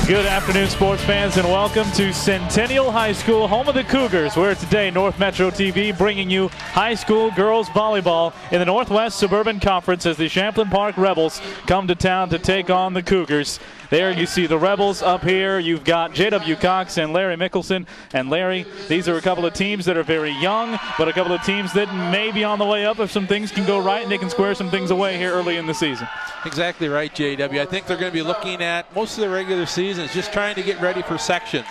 Good afternoon, sports fans, and welcome to Centennial High School, home of the Cougars, where today North Metro TV bringing you high school girls volleyball in the Northwest Suburban Conference as the Champlin Park Rebels come to town to take on the Cougars. There you see the Rebels up here. You've got J.W. Cox and Larry Mickelson. And Larry, these are a couple of teams that are very young, but a couple of teams that may be on the way up if some things can go right and they can square some things away here early in the season. Exactly right, J.W. I think they're going to be looking at most of the regular seasons, just trying to get ready for sections.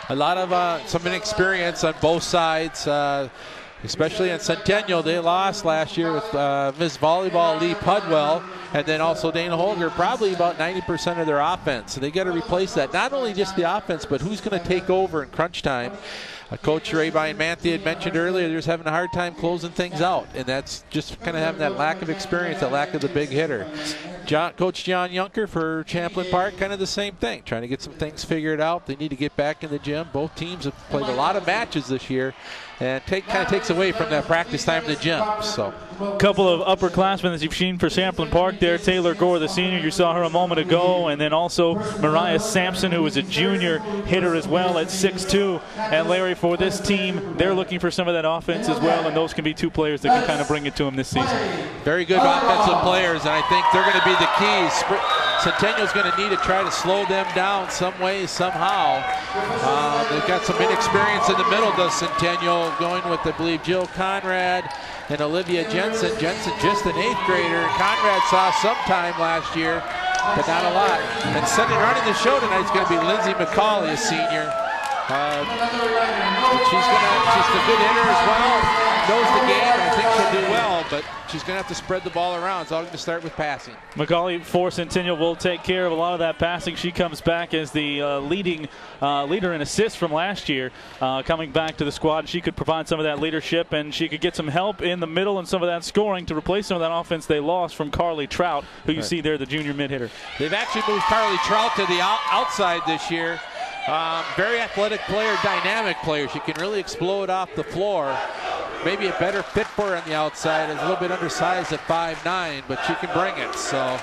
A lot of some inexperience on both sides. Especially in Centennial, they lost last year with Ms. Volleyball Lee Pudwell, and then also Dana Holger, probably about 90% of their offense. So they got to replace that. Not only just the offense, but who's going to take over in crunch time. Coach Ray Manthe had mentioned earlier, they're just having a hard time closing things out, and that's just kind of having that lack of experience, that lack of the big hitter. Coach John Junker for Champlin Park, kind of the same thing, trying to get some things figured out. They need to get back in the gym. Both teams have played a lot of matches this year, and kind of takes away from that practice time in the gym. So, a couple of upperclassmen as you've seen for Champlin Park there. Taylor Gore, the senior, you saw her a moment ago, and then also Mariah Sampson, who was a junior hitter as well at 6'2". And Larry, for this team, they're looking for some of that offense as well, and those can be two players that can kind of bring it to them this season. Very good offensive players, and I think they're going to be the keys. Centennial's going to need to try to slow them down some way, somehow. They've got some inexperience in the middle, does Centennial, going with, I believe, Jill Conrad and Olivia Jensen. Jensen just an 8th grader. Conrad saw some time last year, but not a lot. And running the show tonight is going to be Lindsay McCauley, a senior. She's a good hitter as well. Knows the game, and I think she'll do well, but she's going to have to spread the ball around. It's all going to start with passing. McCauley for Centennial will take care of a lot of that passing. She comes back as the leader in assists from last year, coming back to the squad. She could provide some of that leadership, and she could get some help in the middle and some of that scoring to replace some of that offense they lost from Carly Trout, who you see there, the junior mid-hitter. They've actually moved Carly Trout to the outside this year. Very athletic player, dynamic player. She can really explode off the floor. Maybe a better fit for her on the outside. Is a little bit undersized at 5'9", but she can bring it. So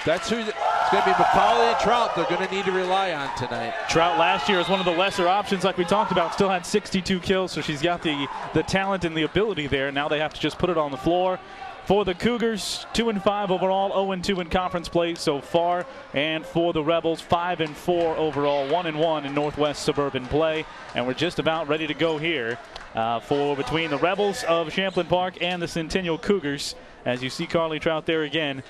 that's who it's going to be. McCauley and Trout they're going to need to rely on tonight. Trout last year is one of the lesser options like we talked about. Still had 62 kills, so she's got the talent and the ability there. Now they have to just put it on the floor. For the Cougars, 2-5 overall, 0-2 in conference play so far. And for the Rebels, 5-4 overall, 1-1 in Northwest Suburban play. And we're just about ready to go here for between the Rebels of Champlin Park and the Centennial Cougars. As you see Carly Trout there again,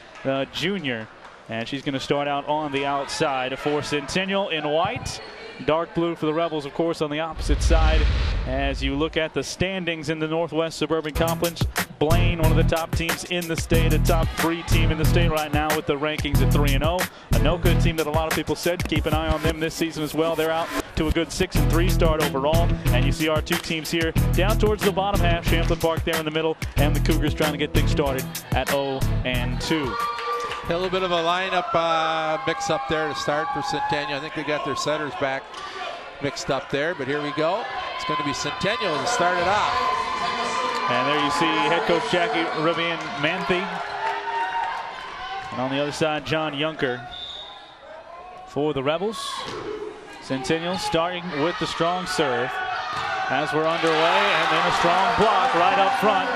junior. And she's going to start out on the outside for Centennial in white. Dark blue for the Rebels, of course, on the opposite side. As you look at the standings in the Northwest Suburban Conference, Blaine, one of the top teams in the state, a top 3 team in the state right now with the rankings at 3-0. Anoka, a team that a lot of people said keep an eye on them this season as well. They're out to a good 6-3 start overall. And you see our 2 teams here down towards the bottom half, Champlin Park there in the middle, and the Cougars trying to get things started at 0-2. A little bit of a lineup mix-up there to start for Centennial. I think they got their setters back mixed up there, but here we go. It's going to be Centennial to start it off. And there you see head coach Jackie Rivian Manthe. And on the other side, John Junker for the Rebels. Centennial starting with the strong serve as we're underway, and then a strong block right up front.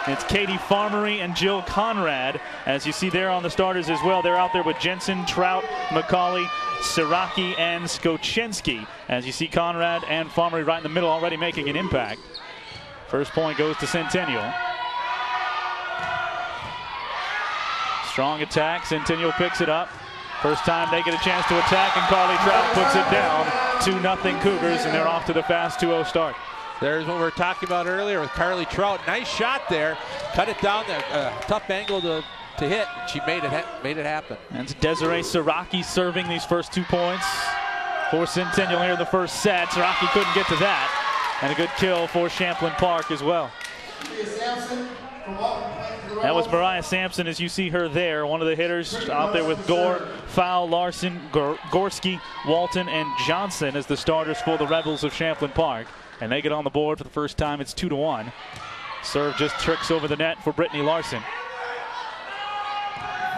It's Katie Farmery and Jill Conrad, as you see there on the starters as well. They're out there with Jensen, Trout, McCauley, Siraki, and Skoczynski. As you see Conrad and Farmery right in the middle already making an impact. First point goes to Centennial. Strong attack, Centennial picks it up. First time they get a chance to attack, and Carly Trout puts it down. 2-0 Cougars, and they're off to the fast 2-0 start. There's what we were talking about earlier with Carly Trout. Nice shot there. Cut it down there. Tough angle to hit. She made it happen. And it's Desiree Siraki serving these first 2 points for Centennial here in the first set. Siraki couldn't get to that. And a good kill for Champlin Park as well. That was Mariah Sampson, as you see her there. One of the hitters out there with Gore, Fowl, Larson, Gorski, Walton, and Johnson as the starters for the Rebels of Champlin Park. And they get on the board for the first time. It's 2-1. Serve just tricks over the net for Brittany Larson.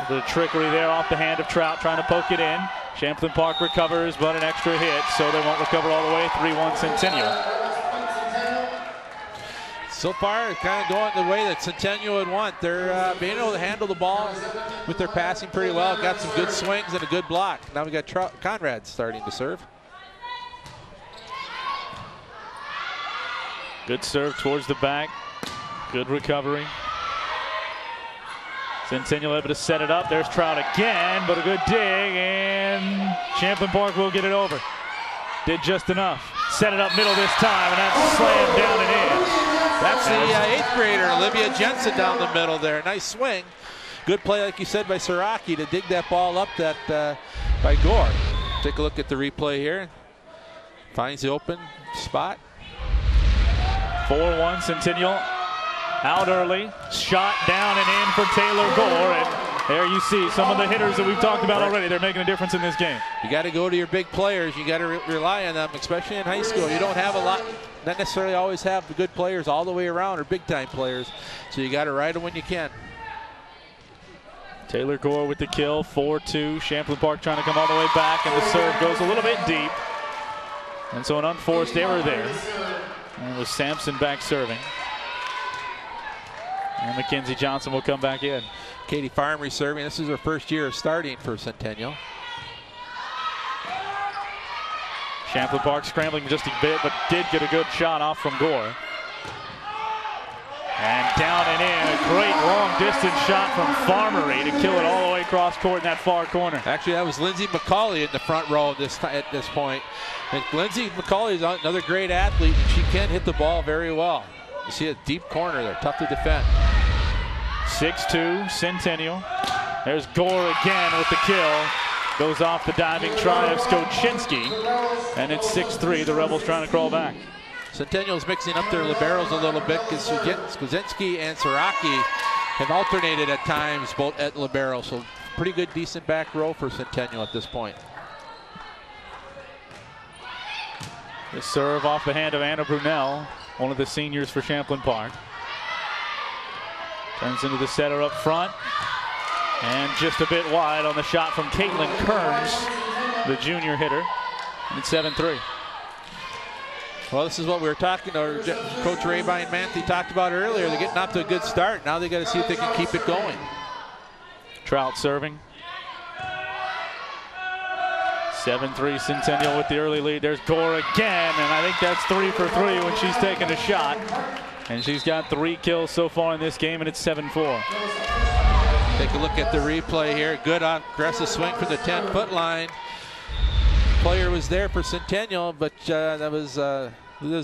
The trickery there off the hand of Trout, trying to poke it in. Champlin Park recovers, but an extra hit, so they won't recover all the way. 3-1 Centennial. So far, it's kind of going the way that Centennial would want. They're being able to handle the ball with their passing pretty well. Got some good swings and a good block. Now we got Conrad starting to serve. Good serve towards the back. Good recovery. Centennial able to set it up. There's Trout again, but a good dig, and Champlin Park will get it over. Did just enough. Set it up middle this time, and that's slammed down and in. That's the 8th grader, Olivia Jensen, down the middle there. Nice swing. Good play, like you said, by Siraki to dig that ball up by Gore. Take a look at the replay here. Finds the open spot. 4-1 Centennial. Out early. Shot down and in for Taylor Gore. And there you see some of the hitters that we've talked about already. They're making a difference in this game. You got to go to your big players. You got to rely on them, especially in high school. You don't have a lot, not necessarily always have the good players all the way around or big time players. So you got to ride them when you can. Taylor Gore with the kill. 4-2. Champlin Park trying to come all the way back, and the serve goes a little bit deep. And so an unforced error there. And with Sampson back serving. And Mackenzie Johnson will come back in. Katie Farmer serving. This is her first year of starting for Centennial. Champlin Park scrambling just a bit, but did get a good shot off from Gore. And down and in, a great long distance shot from Farmery to kill it all the way across court in that far corner. Actually, that was Lindsay McCauley in the front row at this point. And Lindsay McCauley is another great athlete, and she can hit the ball very well. You see a deep corner there, tough to defend. 6-2 Centennial. There's Gore again with the kill. Goes off the diving try of Skoczynski. And it's 6-3. The Rebels trying to crawl back. Centennial's mixing up their liberos a little bit because Skoczynski and Siraki have alternated at times both at libero. So pretty good, decent back row for Centennial at this point. The serve off the hand of Anna Brunel, one of the seniors for Champlin Park. Turns into the setter up front. And just a bit wide on the shot from Caitlin Kearns, the junior hitter. And it's 7-3. Well, this is what we were talking, or Coach Rabine Manthe talked about earlier. They're getting off to a good start. Now they got to see if they can keep it going. Trout serving. 7-3 Centennial with the early lead. There's Gore again, and I think that's 3 for 3 when she's taking a shot. And she's got 3 kills so far in this game, and it's 7-4. Take a look at the replay here. Good aggressive swing from the 10-foot line. Player was there for Centennial, but that was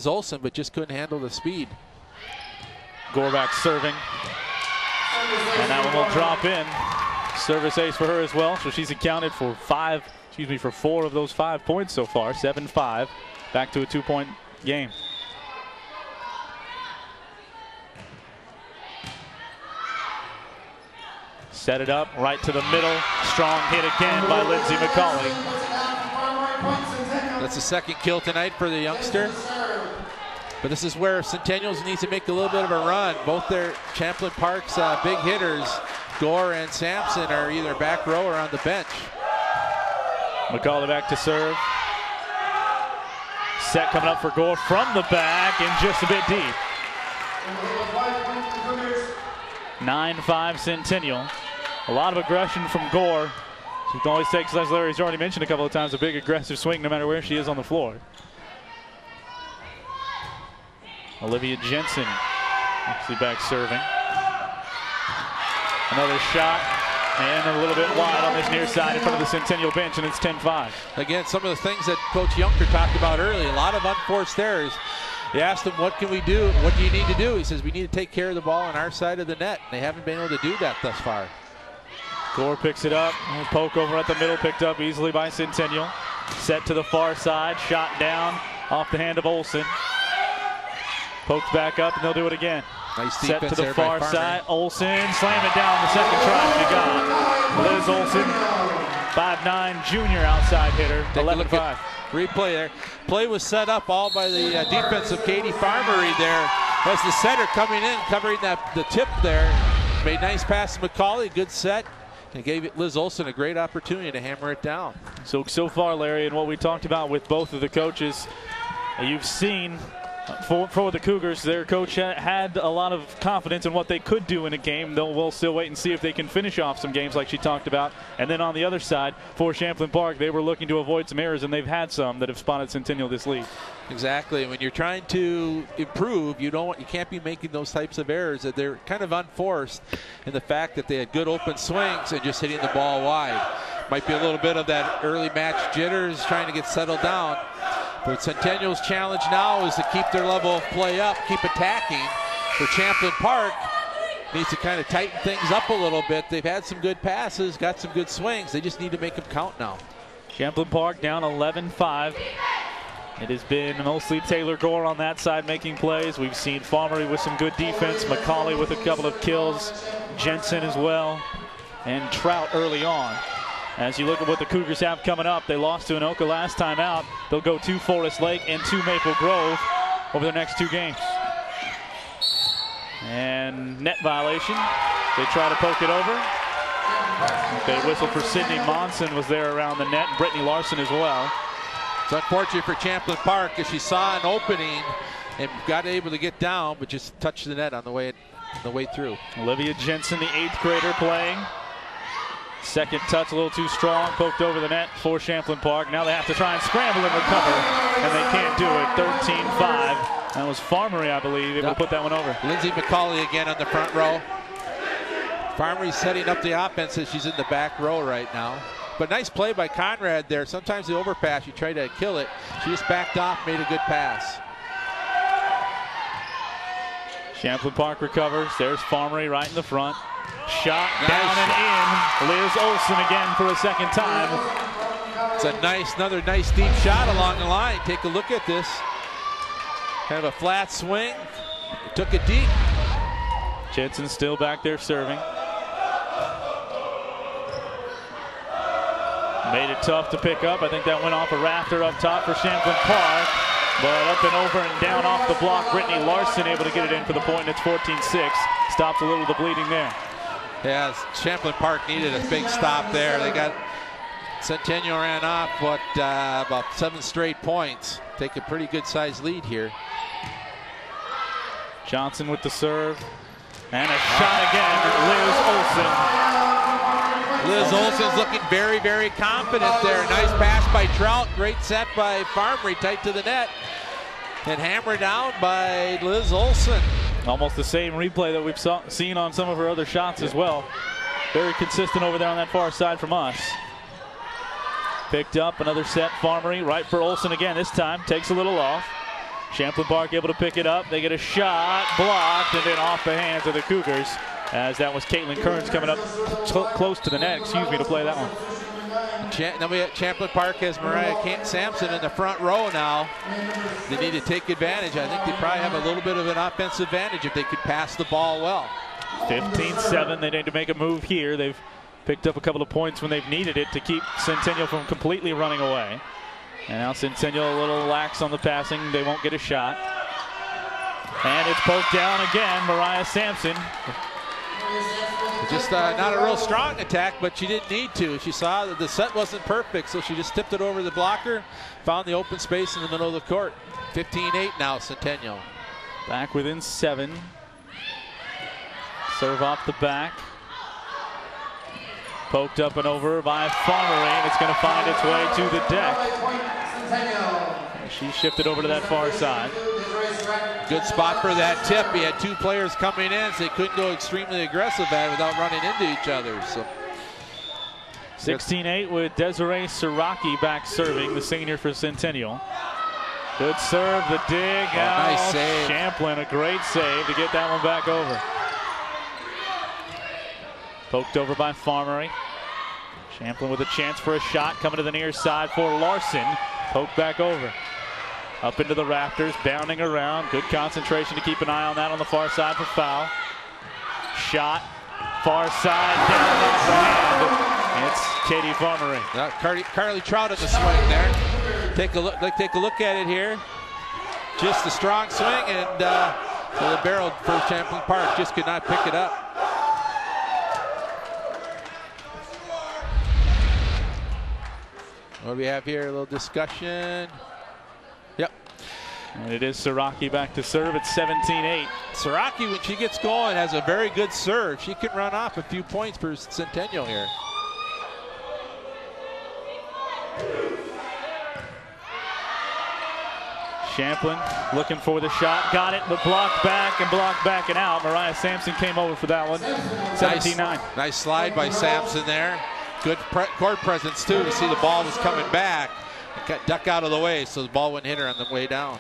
Olson, but just couldn't handle the speed. Gore back serving. And that one will drop in. Service ace for her as well, so she's accounted for 4 of those 5 points so far. 7-5. Back to a 2-point game. Set it up right to the middle. Strong hit again by Lindsay McCauley. That's the second kill tonight for the youngster. But this is where Centennials needs to make a little bit of a run. Both their Champlin Park's big hitters, Gore and Sampson, are either back row or on the bench. McCauley back to serve. Set coming up for Gore from the back and just a bit deep. 9-5 Centennial. A lot of aggression from Gore. She can always take, as Larry's already mentioned a couple of times, a big aggressive swing no matter where she is on the floor. Olivia Jensen actually back serving. Another shot and a little bit wide on this near side in front of the Centennial bench, and it's 10-5. Again, some of the things that Coach Junker talked about earlier, a lot of unforced errors. They asked him, what can we do? What do you need to do? He says, we need to take care of the ball on our side of the net. They haven't been able to do that thus far. Gore picks it up. Poke over at the middle, picked up easily by Centennial. Set to the far side, shot down off the hand of Olson. Poked back up, and they'll do it again. Nice set defense to the there far by side. Olson slam it down the second try. She got it. Liz Olson, 5'9", junior outside hitter, 11-5. Replay there. Play was set up all by the defense of Katie Farmery there. As the setter coming in, covering the tip there. Made nice pass to McCauley. Good set. and gave Liz Olson a great opportunity to hammer it down. So far, Larry, and what we talked about with both of the coaches, you've seen for the Cougars, their coach had a lot of confidence in what they could do in a game. We'll still wait and see if they can finish off some games like she talked about. And then on the other side, for Champlin Park, they were looking to avoid some errors, and they've had some that have spotted Centennial this league. Exactly. When you're trying to improve, you can't be making those types of errors. That they're kind of unforced in the fact that they had good open swings and just hitting the ball wide. Might be a little bit of that early match jitters, trying to get settled down. But Centennial's challenge now is to keep their level of play up, keep attacking. For Champlin Park, needs to kind of tighten things up a little bit. They've had some good passes, got some good swings. They just need to make them count now. Champlin Park down 11-5. It has been mostly Taylor Gore on that side making plays. We've seen Farmery with some good defense, McCauley with a couple of kills, Jensen as well, and Trout early on. As you look at what the Cougars have coming up, they lost to Anoka last time out. They'll go to Forest Lake and to Maple Grove over the next 2 games. And net violation. They try to poke it over. They whistle for Sydney Monson, was there around the net, and Brittany Larson as well. It's unfortunate for Champlin Park because she saw an opening and got able to get down, but just touched the net on the way through. Olivia Jensen, the 8th grader, playing. Second touch a little too strong, poked over the net for Champlin Park. Now they have to try and scramble and recover, and they can't do it. 13-5. That was Farmery, I believe, able to put that one over. Lindsay McCauley again on the front row. Farmery's setting up the offense as she's in the back row right now. But nice play by Conrad there. Sometimes the overpass, you try to kill it. She just backed off, made a good pass. Champlin Park recovers. There's Farmery right in the front. Shot down and in. Liz Olson again for a second time. It's another nice deep shot along the line. Take a look at this. Kind of a flat swing. Took it deep. Jensen still back there serving. Made it tough to pick up. I think that went off a rafter up top for Champlin Park. But up and over and down off the block. Brittany Larson able to get it in for the point. It's 14-6. Stops a little of the bleeding there. Yeah, Champlin Park needed a big stop there. They got Centennial ran off, about 7 straight points. Take a pretty good sized lead here. Johnson with the serve. And a shot again, Liz Olson. Liz Olson's looking very, very confident there. Nice pass by Trout. Great set by Farmery, tight to the net. And hammered down by Liz Olson. Almost the same replay that we've seen on some of her other shots as well. Very consistent over there on that far side from us. Picked up another set, Farmery, right for Olson again this time. Takes a little off. Champlin Park able to pick it up. They get a shot, blocked, and then off the hands of the Cougars. As that was Caitlin Kearns coming up close to the net, to play that one. Then we have Champlin Park has Mariah Sampson in the front row now. They need to take advantage. I think they probably have a little bit of an offensive advantage if they could pass the ball well. 15-7, they need to make a move here. They've picked up a couple of points when they've needed it to keep Centennial from completely running away. And now Centennial a little lax on the passing. They won't get a shot. And it's poked down again, Mariah Sampson. Just not a real strong attack, but she didn't need to. She saw that the set wasn't perfect, so she just tipped it over the blocker, found the open space in the middle of the court. 15-8 now, Centennial. Back within 7. Serve off the back. Poked up and over by Farmery, and it's going to find its way to the deck. She shifted over to that far side. Good spot for that tip. He had 2 players coming in, so they couldn't go extremely aggressive at it without running into each other. So 16-8 with Desiree Siraki back serving, the senior for Centennial. Good serve, the dig out. Nice save. Champlin, a great save to get that one back over. Poked over by Farmery. Champlin with a chance for a shot coming to the near side for Larson. Poked back over. Up into the rafters, bounding around. Good concentration to keep an eye on that on the far side for foul. Shot, far side, down off the hand. It's Katie Farmery. Carly Trout at the swing there. Take a look at it here. Just a strong swing, and the barrel for Champlin Park just could not pick it up. What do we have here? A little discussion. Yep. And it is Siraki back to serve at 17-8. Siraki, when she gets going, has a very good serve. She can run off a few points for Centennial here. Champlin looking for the shot. Got it, but blocked back and out. Mariah Sampson came over for that one. 17-9. Nice slide by Sampson there. Good court presence, too, to see the ball was coming back. Duck out of the way so the ball wouldn't hit her on the way down.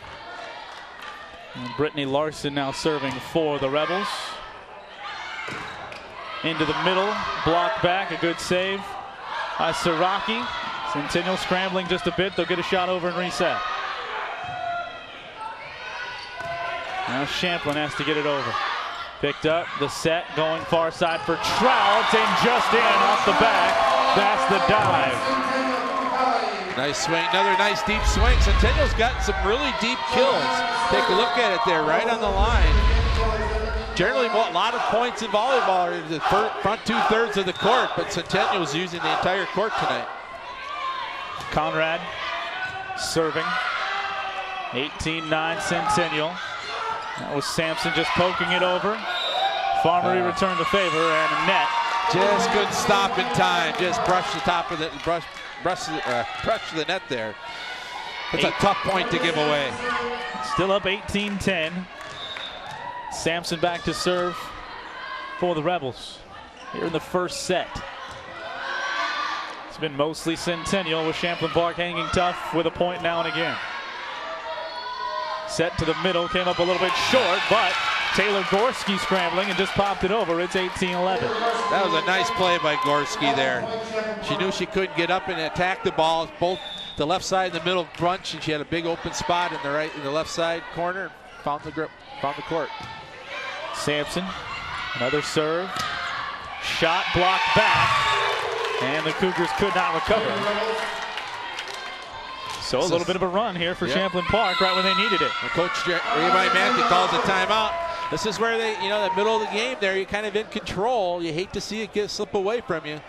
And Brittany Larson now serving for the Rebels. Into the middle, blocked back, a good save by Siraki. Centennial scrambling just a bit. They'll get a shot over and reset. Now Champlin has to get it over. Picked up, the set, going far side for Trout, and just in off the back. That's the dive. Nice swing, another nice deep swing. Centennial's got some really deep kills. Take a look at it there, right on the line. Generally, a lot of points in volleyball are in the front 2/3 of the court, but Centennial's using the entire court tonight. Conrad serving. 18-9 Centennial. That was Sampson just poking it over. Farmery returned the favor and a net. Just couldn't stop in time. Just brush the top of the brush the net there. It's a tough point to give away. Still up 18-10. Sampson back to serve for the Rebels here in the first set. It's been mostly Centennial with Champlin Park hanging tough with a point now and again. Set to the middle, came up a little bit short, but Taylor Gorski scrambling and just popped it over. It's 18-11. That was a nice play by Gorski there. She knew she couldn't get up and attack the ball. Both the left side and the middle bunch, and she had a big open spot in the left side corner. Found the grip, found the court. Sampson, another serve. Shot blocked back, and the Cougars could not recover. So a little bit of a run here for Champlin Park right when they needed it. And Coach Levi Manthey calls a timeout. This is where they, the middle of the game there, you're kind of in control. You hate to see it slip away from you.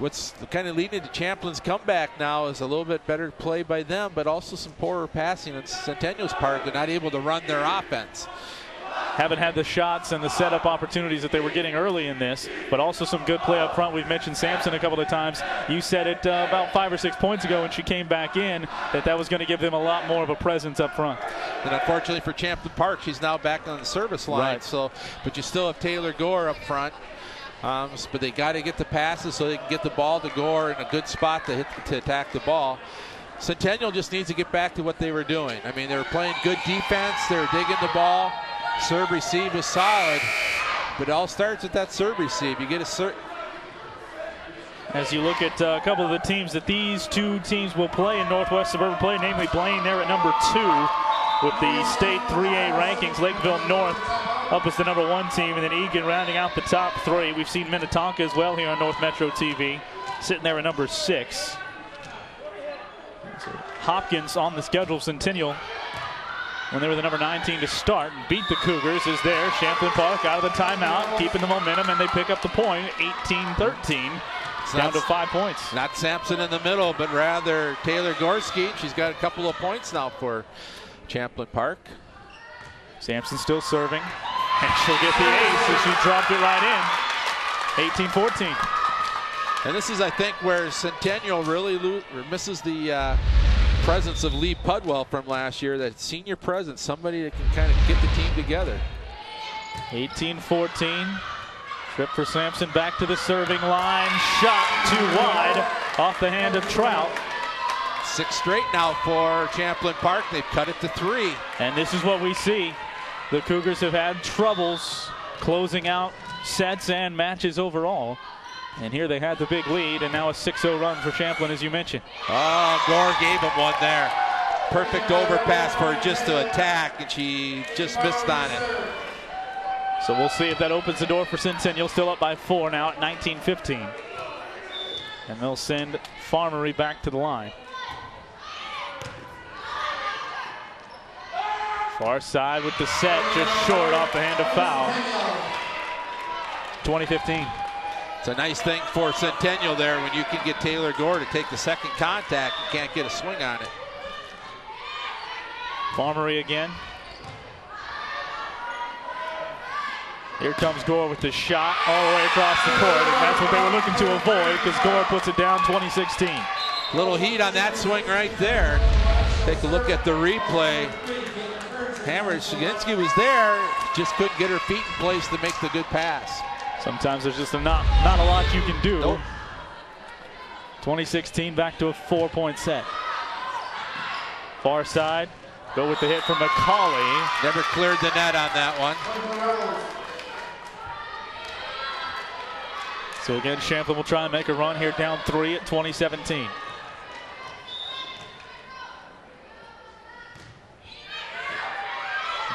What's kind of leading to Champlin's comeback now is a little bit better play by them, but also some poorer passing on Centennial's part. They're not able to run their offense. Haven't had the shots and the setup opportunities that they were getting early in this, but also some good play up front. We've mentioned Sampson a couple of times. You said it about 5 or 6 points ago when she came back in that was going to give them a lot more of a presence up front. And unfortunately for Champlin Park, she's now back on the service line. Right. So, but you still have Taylor Gore up front. But they got to get the passes so they can get the ball to Gore in a good spot to attack the ball. Centennial just needs to get back to what they were doing. I mean, they were playing good defense. They were digging the ball. Serve receive was solid, but it all starts with that serve receive. You get a serve. As you look at a couple of the teams that these two teams will play in Northwest Suburban Play, namely Blaine there at number 2 with the state 3A rankings. Lakeville North up as the number 1 team, and then Egan rounding out the top 3. We've seen Minnetonka as well here on North Metro TV, sitting there at number 6. Hopkins on the schedule, Centennial, when they were the number 9 team to start and beat the Cougars, is there. Champlin Park out of the timeout, keeping the momentum, and they pick up the point, 18-13, down to 5 points. Not Sampson in the middle, but rather Taylor Gorski. She's got a couple of points now for Champlin Park. Sampson still serving, and she'll get the ace as she dropped it right in, 18-14. And this is, I think, where Centennial really misses the presence of Lee Pudwell from last year, that senior presence, somebody that can kind of get the team together. 18-14. Trip for Sampson back to the serving line. Shot too wide off the hand of Trout. 6 straight now for Champlin Park. They've cut it to 3. And this is what we see. The Cougars have had troubles closing out sets and matches overall. And here they had the big lead, and now a 6-0 run for Champlin, as you mentioned. Oh, Gore gave him one there. Perfect overpass for her just to attack, and she just missed on it. So we'll see if that opens the door for Centennial. Still up by 4 now at 19-15. And they'll send Farmery back to the line. Far side with the set, just short off the hand of foul. 20-15. It's a nice thing for Centennial there when you can get Taylor Gore to take the second contact and can't get a swing on it. Farmery again. Here comes Gore with the shot all the way across the court, and that's what they were looking to avoid because Gore puts it down 20-16. Little heat on that swing right there. Take a look at the replay. Shiginski was there, just couldn't get her feet in place to make the good pass. Sometimes there's just not a lot you can do. Nope. 2016, back to a 4-point set. Far side, go with the hit from McCauley. Never cleared the net on that one. So again, Champlin will try and make a run here, down 3 at 2017.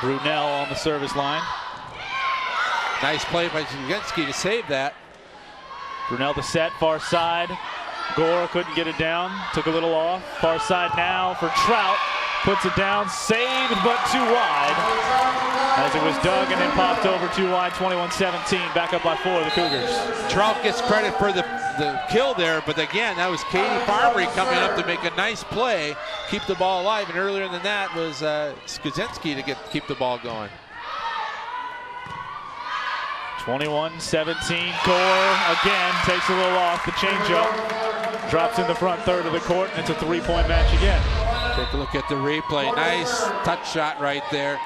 Brunel on the service line. Nice play by Shiginski to save that. Brunel the set, far side. Gore couldn't get it down, took a little off. Far side now for Trout. Puts it down, saved but too wide. As it was dug and then popped over too wide, 21-17, back up by 4 of the Cougars. Trout gets credit for the kill there, but again, that was Katie Farmery coming up to make a nice play, keep the ball alive, and earlier than that was Skaczynski to keep the ball going. 21-17, Gore again takes a little off the changeup, drops in the front third of the court, and it's a 3-point match again. Take a look at the replay. Nice touch shot right there.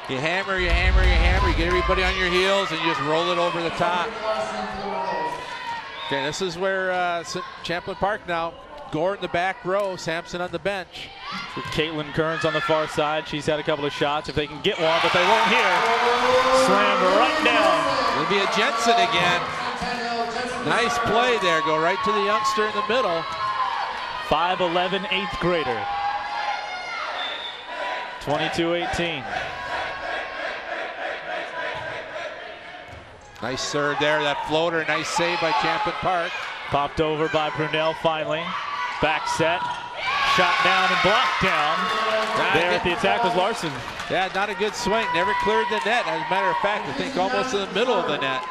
You hammer, you hammer, you hammer. You get everybody on your heels and you just roll it over the top. Okay, this is where Champlin Park now. Gore in the back row, Sampson on the bench. For Caitlin Kearns on the far side. She's had a couple of shots if they can get one, but they won't here. Slam right down. It'll be a Jensen again. Nice play there. Go right to the youngster in the middle. 5'11", 8th grader. 22-18. Nice serve there, that floater, nice save by Champlin Park. Popped over by Brunel finally. Back set, shot down and blocked down. There at the attack was Larson. Yeah, not a good swing, never cleared the net. As a matter of fact, I think almost in the middle of the net.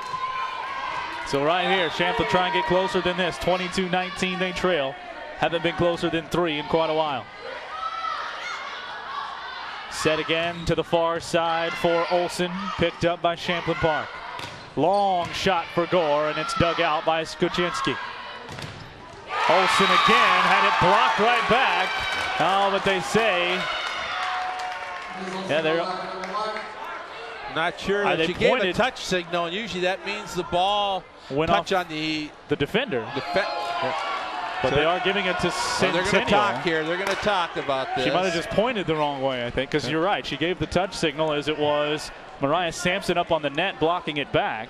So right here, Champlin try and get closer than this. 22-19 they trail. Haven't been closer than 3 in quite a while. Set again to the far side for Olson, picked up by Champlin Park. Long shot for Gore, and it's dug out by Skaczynski. Olson again had it blocked right back. Oh, but they say, yeah, they're not sure that she gave a touch signal, and usually that means the ball went touch on the defender. Yeah. But so they are giving it to Centennial. They're going to talk here. They're going to talk about this. She might have just pointed the wrong way, I think, because you're right. She gave the touch signal as it was Mariah Sampson up on the net blocking it back.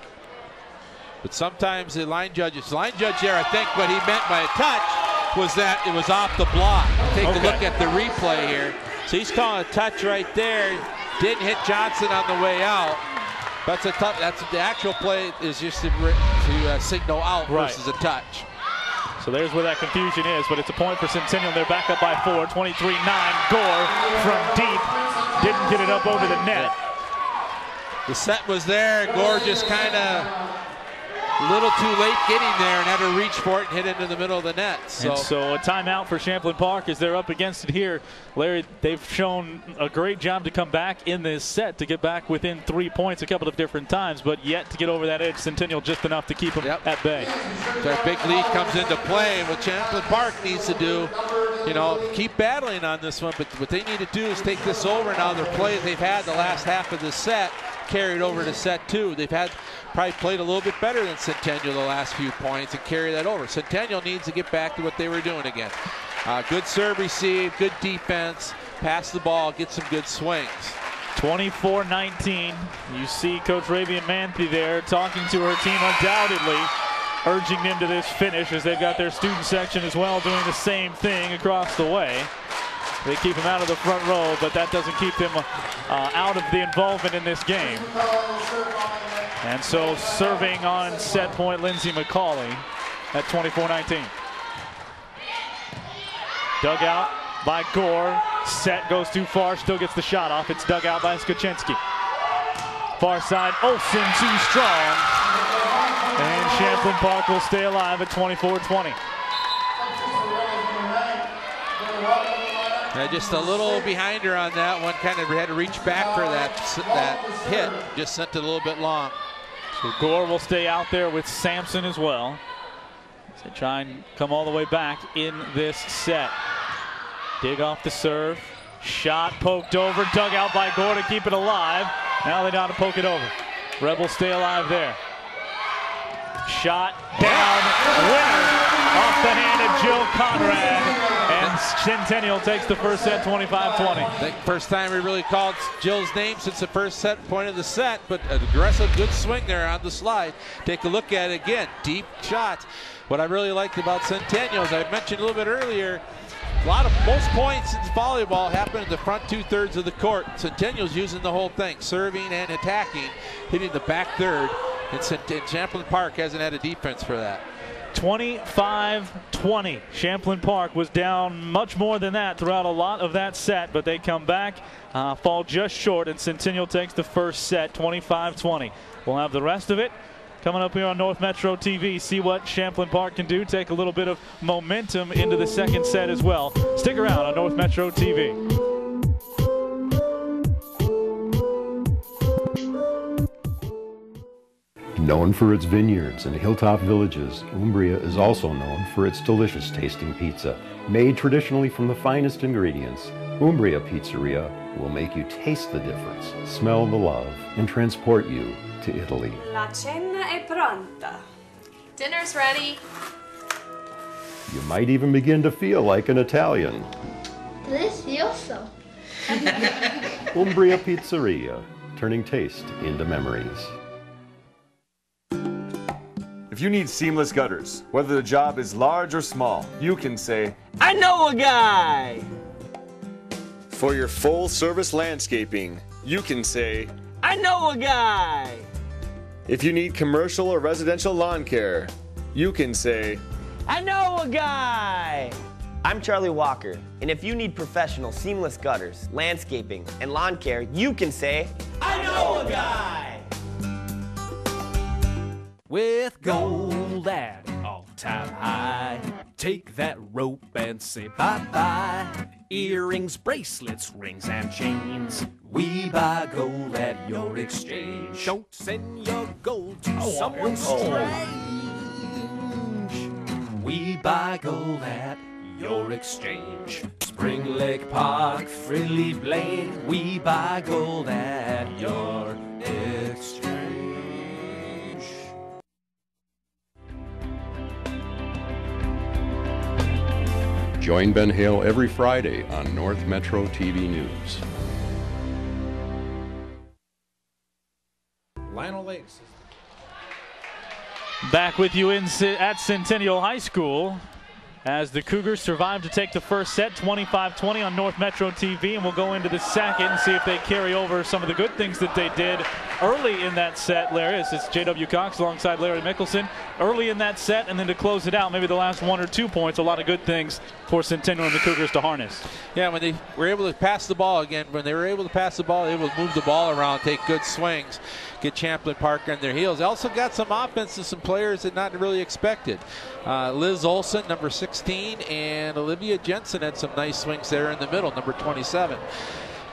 But sometimes the line judge there, I think what he meant by a touch was that it was off the block. Take a look at the replay here. So he's calling a touch right there. Didn't hit Johnson on the way out. That's a tough. That's the actual play is just to signal out versus a touch. So there's where that confusion is, but it's a point for Centennial. They're back up by 4, 23-9. Gore from deep, didn't get it up over the net. The set was there. Gore just kind of a little too late getting there and had to reach for it and hit it into the middle of the net. So a timeout for Champlin Park as they're up against it here. Larry, they've shown a great job to come back in this set to get back within 3 points a couple of different times, but yet to get over that edge, Centennial just enough to keep them at bay. So a big lead comes into play, and what Champlin Park needs to do, keep battling on this one, but what they need to do is take this over now. Their play they've had the last half of the set carried over to set 2. They've probably played a little bit better than Centennial the last few points and carry that over. Centennial needs to get back to what they were doing again. Good serve receive, good defense, pass the ball, get some good swings. 24-19. You see Coach Ravian Manthe there talking to her team, undoubtedly urging them to this finish as they've got their student section as well doing the same thing across the way. They keep them out of the front row, but that doesn't keep them out of the involvement in this game. And so serving on set point, Lindsay McCauley at 24-19. Dug out by Gore. Set goes too far, still gets the shot off. It's dug out by Skaczynski. Far side, Olson too strong. And Champlin Park will stay alive at 24-20. Just a little behind her on that one. Kind of had to reach back for that hit. Just sent it a little bit long. So Gore will stay out there with Sampson as well. So try and come all the way back in this set. Dig off the serve. Shot poked over, dug out by Gore to keep it alive. Now they know how to poke it over. Rebels stay alive there. Shot down, winner off the hand of Jill Conrad. And Centennial takes the first set 25-20. I think first time we really called Jill's name since the first set point of the set, but an aggressive, good swing there on the slide. Take a look at it again, deep shot. What I really liked about Centennial, as I mentioned a little bit earlier, most points in volleyball happen in the front 2/3 of the court. Centennial's using the whole thing, serving and attacking, hitting the back third. And Champlin Park hasn't had a defense for that. 25-20. Champlin Park was down much more than that throughout a lot of that set, but they come back, fall just short, and Centennial takes the first set 25-20. We'll have the rest of it coming up here on North Metro TV. See what Champlin Park can do. Take a little bit of momentum into the second set as well. Stick around on North Metro TV. Known for its vineyards and hilltop villages, Umbria is also known for its delicious tasting pizza. Made traditionally from the finest ingredients, Umbria Pizzeria will make you taste the difference, smell the love, and transport you to Italy. La cena è pronta. Dinner's ready. You might even begin to feel like an Italian. Delicioso. Umbria Pizzeria, turning taste into memories. If you need seamless gutters, whether the job is large or small, you can say, I know a guy! For your full-service landscaping, you can say, I know a guy! If you need commercial or residential lawn care, you can say, I know a guy! I'm Charlie Walker, and if you need professional seamless gutters, landscaping, and lawn care, you can say, I know a guy! With gold at all-time high, take that rope and say bye-bye. Earrings, bracelets, rings, and chains. We buy gold at your exchange. Don't send your gold to someone strange. We buy gold at your exchange. Spring Lake Park, Frilly Blade. We buy gold at your exchange. Join Ben Hale every Friday on North Metro TV News. Lionel Lakes. Back with you at Centennial High School as the Cougars survive to take the first set 25-20 on North Metro TV, and we'll go into the second and see if they carry over some of the good things that they did early in that set. Larry, it's J.W. Cox alongside Larry Mickelson early in that set, and then to close it out, maybe the last 1 or 2 points, a lot of good things for Centennial and the Cougars to harness. Yeah, when they were able to pass the ball again, when they were able to pass the ball, they were able to move the ball around, take good swings, get Champlin Park on their heels. They also got some offense to some players that not really expected. Liz Olson, number 16, and Olivia Jensen had some nice swings there in the middle, number 27.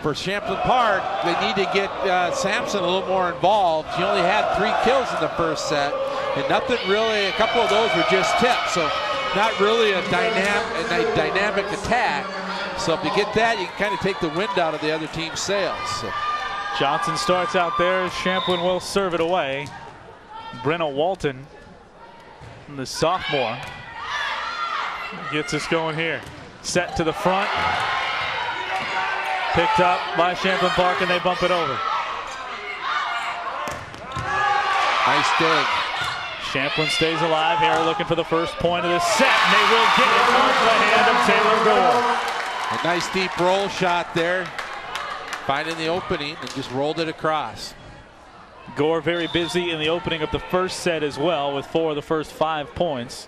For Champlin Park, they need to get Sampson a little more involved. She only had 3 kills in the first set, and nothing really, a couple of those were just tips, so not really a dynamic attack. So if you get that, you can kind of take the wind out of the other team's sails. So. Johnson starts out there. Champlin will serve it away. Brenna Walton, the sophomore, gets us going here. Set to the front. Picked up by Champlin Park, and they bump it over. Nice dig. Champlin stays alive here, looking for the first point of the set, and they will get it off the hand of Taylor Gore. A nice deep roll shot there. Finding the opening and just rolled it across. Gore very busy in the opening of the first set as well, with 4 of the first 5 points.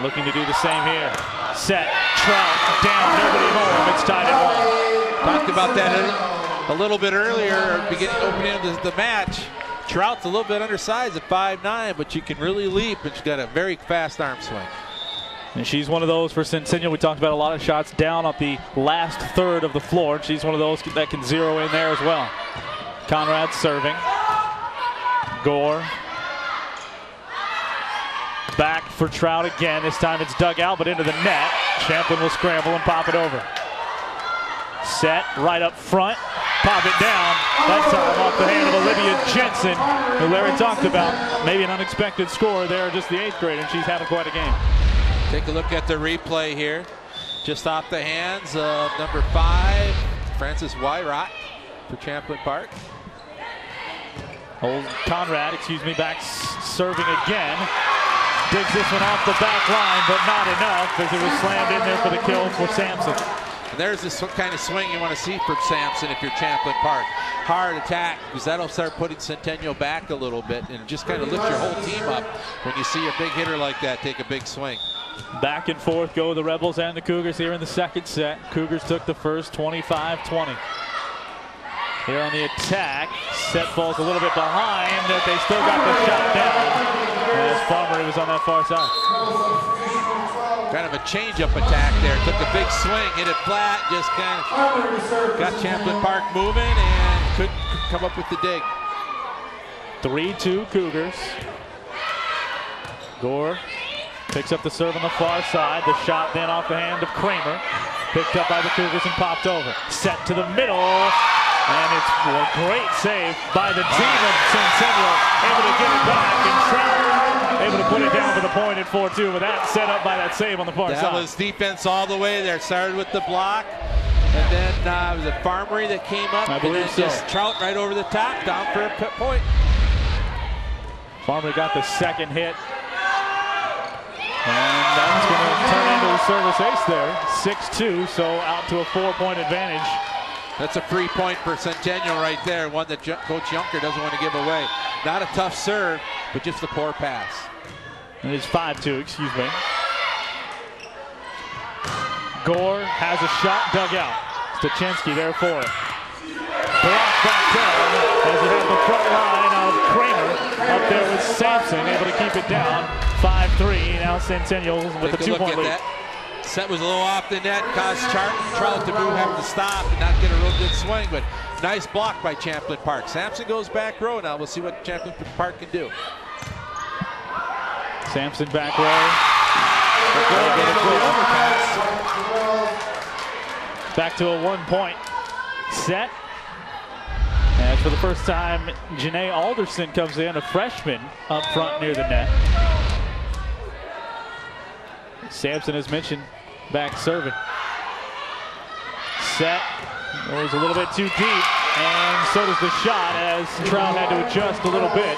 Looking to do the same here. Set, Trout, down, nobody home. It's tied at 1. Talked about that a little bit earlier, opening of the match. Trout's a little bit undersized at 5'9", but she can really leap, and she's got a very fast arm swing. And she's one of those for Centennial. We talked about a lot of shots down at the last third of the floor. And she's one of those that can zero in there as well. Conrad serving. Gore. Back for Trout again. This time it's dug out, but into the net. Champlin will scramble and pop it over. Set right up front. Pop it down. That time off the hand of Olivia Jensen, who Larry talked about. Maybe an unexpected score there, just the 8th grade, and she's having quite a game. Take a look at the replay here. Just off the hands of number 5, Frances Wyrot for Champlin Park. Old Conrad, back serving again. Digs this one off the back line, but not enough as it was slammed in there for the kill for Sampson. And there's this kind of swing you want to see from Sampson if you're Champlin Park. Hard attack, because that'll start putting Centennial back a little bit and just kind of lift your whole team up when you see a big hitter like that take a big swing. Back and forth go the Rebels and the Cougars here in the second set. Cougars took the first 25-20. Here on the attack, set falls a little bit behind, but they still got the shot down. As Farmer was on that far side. Kind of a change-up attack there. Took a big swing, hit it flat, just kind of got Champlin Park moving and couldn't come up with the dig. 3-2 Cougars. Gore picks up the serve on the far side. The shot then off the hand of Kramer. Picked up by the Cougars and popped over. Set to the middle. And it's a great save by the team of Centennial. Able to get it back, and Trout able to put it down for the point at 4-2. But that set up by that save on the far side. That was defense all the way there. Started with the block. And then it was a Farmery that came up. I believe and then just Trout right over the top, down for a point. Farmery got the second hit. And that's going to turn into a service ace there. 6-2, so out to a 4-point advantage. That's a free point for Centennial right there, one that Coach Junker doesn't want to give away. Not a tough serve, but just a poor pass. It is 5-2, Gore has a shot dug out. Stachinski there for it. Blocked back down as it had the front line of Kramer up there with Sampson, able to keep it down. 5-3, now Centennial with a 2-point lead. Set was a little off the net, caused Trout to move, have to stop and not get a real good swing, but nice block by Champlin Park. Sampson goes back row now. We'll see what Champlin Park can do. Sampson back row. Back to a 1-point set. And for the first time, Janae Alderson comes in, a freshman, up front near the net. Sampson, as mentioned, back serving. Set was a little bit too deep, and so does the shot as Trout had to adjust a little bit.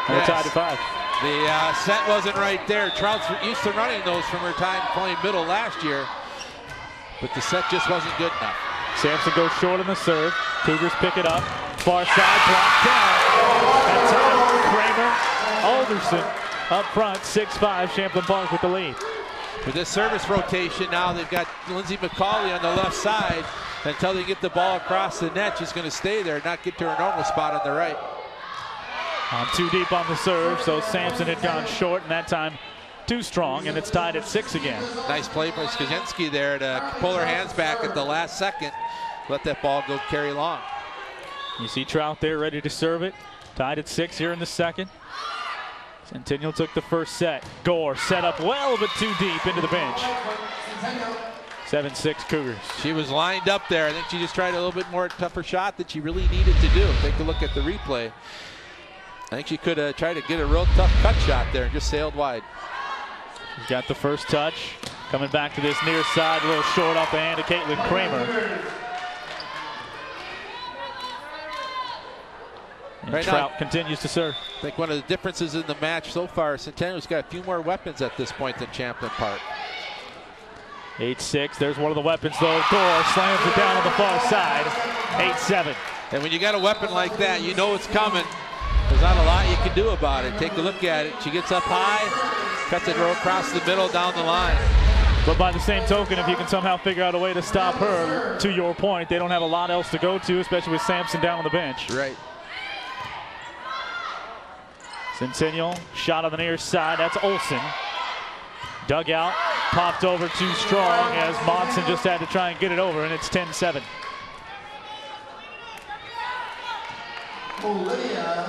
And we're tied at 5. The set wasn't right there. Trout's used to running those from her time playing middle last year, but the set just wasn't good enough. Sampson goes short on the serve. Cougars pick it up. Far side, blocked down. That time, Kramer, Alderson up front, 6-5, Champlin Park with the lead. With this service rotation now, they've got Lindsay McCauley on the left side. Until they get the ball across the net, she's going to stay there, not get to her normal spot on the right. Too deep on the serve, so Sampson had gone short, and that time too strong, and it's tied at 6 again. Nice play by Skazinski there to pull her hands back at the last second. Let that ball go carry long. You see Trout there ready to serve it. Tied at 6 here in the second. Centennial took the first set. Gore set up well, but too deep into the bench. 7-6 Cougars. She was lined up there. I think she just tried a little bit more tougher shot that she really needed to do. Take a look at the replay. I think she could have tried to get a real tough cut shot there and just sailed wide. She's got the first touch. Coming back to this near side, a little short off the hand of Caitlin Kramer. And right Trout now, continues to serve. I think one of the differences in the match so far, Centennial's got a few more weapons at this point than Champlin Park. 8-6, there's one of the weapons though. Gore slams it down on the far side. 8-7. And when you got a weapon like that, you know it's coming. There's not a lot you can do about it. Take a look at it. She gets up high, cuts it across the middle down the line. But by the same token, if you can somehow figure out a way to stop her, to your point, they don't have a lot else to go to, especially with Sampson down on the bench. Right. Centennial shot on the near side. That's Olson. Dug out, popped over too strong as Monson just had to try and get it over, and it's 10-7.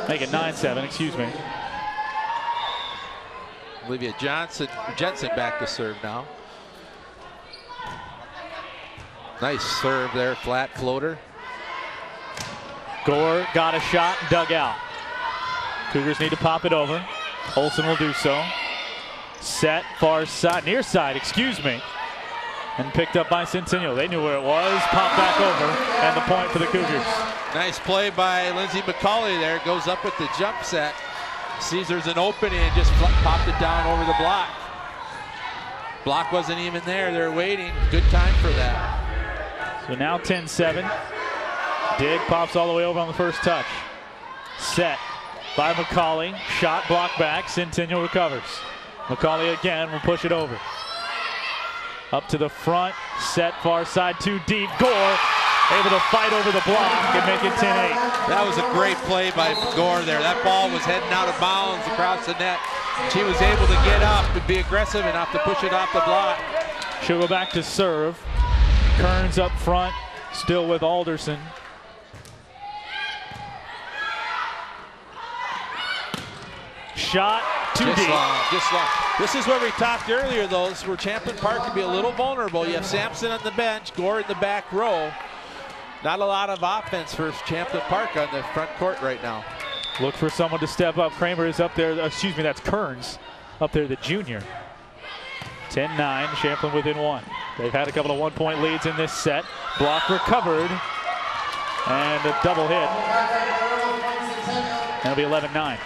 Make it 9-7, excuse me. Olivia Jensen back to serve now. Nice serve there, flat floater. Gore got a shot, dug out. Cougars need to pop it over. Olson will do so. Set, far side, near side, excuse me. And picked up by Centennial. They knew where it was, popped back over, and the point for the Cougars. Nice play by Lindsay McCauley there. Goes up with the jump set. Sees there's an opening and just popped it down over the block. Block wasn't even there. They're waiting. Good time for that. So now 10-7. Dig pops all the way over on the first touch. Set by McCauley. Shot blocked back. Centennial recovers. McCauley again will push it over. Up to the front. Set far side too deep. Gore able to fight over the block and make it 10-8. That was a great play by Gore there. That ball was heading out of bounds across the net. She was able to get up and be aggressive enough to push it off the block. She'll go back to serve. Kearns up front, still with Alderson. Shot too deep. Just long. This is where we talked earlier, though. This is where Champlin Park can be a little vulnerable. You have Sampson on the bench, Gore in the back row. Not a lot of offense for Champlin Park on the front court right now. Look for someone to step up. Kramer is up there. Excuse me, that's Kearns up there, the junior. 10-9, Champlin within one. They've had a couple of one-point leads in this set. Block recovered, and a double hit. That'll be 11-9.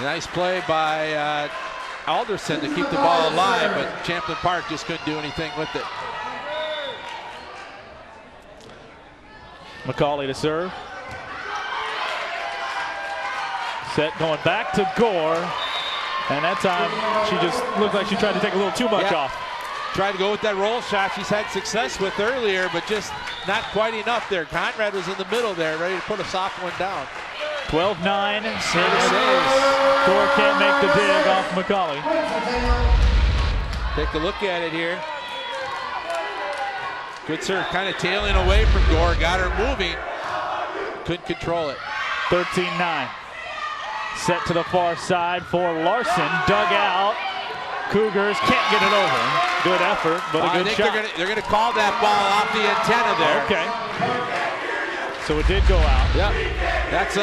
Nice play by Alderson to keep the ball alive, but Champlin Park just couldn't do anything with it. McCauley to serve. Set going back to Gore. And that time she just looked like she tried to take a little too much off. Tried to go with that roll shot she's had success with earlier, but just not quite enough there. Conrad was in the middle there, ready to put a soft one down. 12-9. Gore can't make the dig off McCauley. Take a look at it here. Good serve, kind of tailing away from Gore, got her moving. Couldn't control it. 13-9. Set to the far side for Larson, dug out. Cougars can't get it over. Good effort, but a good shot. They're gonna call that ball off the antenna there. Okay. So it did go out. Yep. That's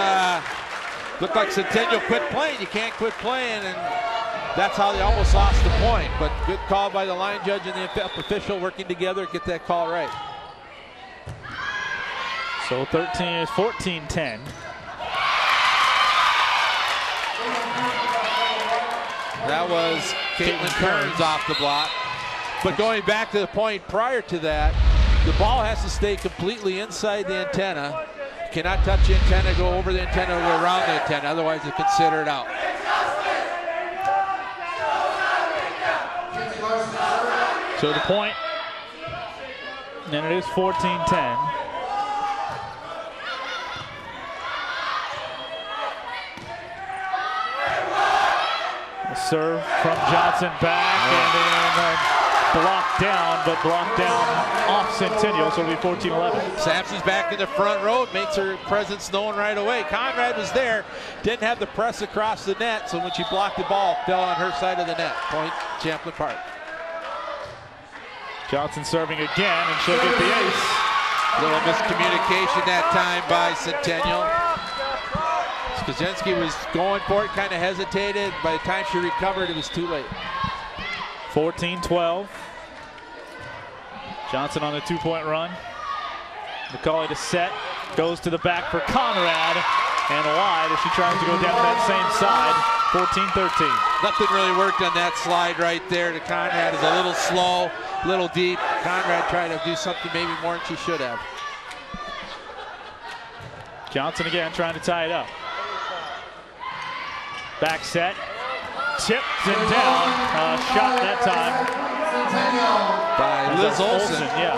looked like Centennial quit playing. You can't quit playing, and that's how they almost lost the point. But good call by the line judge and the official working together to get that call right. So 14-10. That was Caitlin Kearns off the block. But going back to the point prior to that, the ball has to stay completely inside the antenna. You cannot touch the antenna, go over the antenna, or go around the antenna, otherwise it's considered out. So the point, and it is 14-10. Serve from Johnson back and then blocked down, but blocked down off Centennial, so it'll be 14-11. Sampson's back in the front row, makes her presence known right away. Conrad was there, didn't have the press across the net, so when she blocked the ball, fell on her side of the net. Point, Champlin Park. Johnson serving again, and she'll get the ace. Little miscommunication that time by Centennial. Skazinski was going for it, kind of hesitated. By the time she recovered, it was too late. 14-12. Johnson on a two-point run. McCauley to set, goes to the back for Conrad, and wide as she tries to go down that same side. 14-13. Nothing really worked on that slide right there to Conrad. It's a little slow, a little deep. Conrad tried to do something maybe more than she should have. Johnson again trying to tie it up. Back set, tipped and down. Shot that time by Liz Olson. Yeah.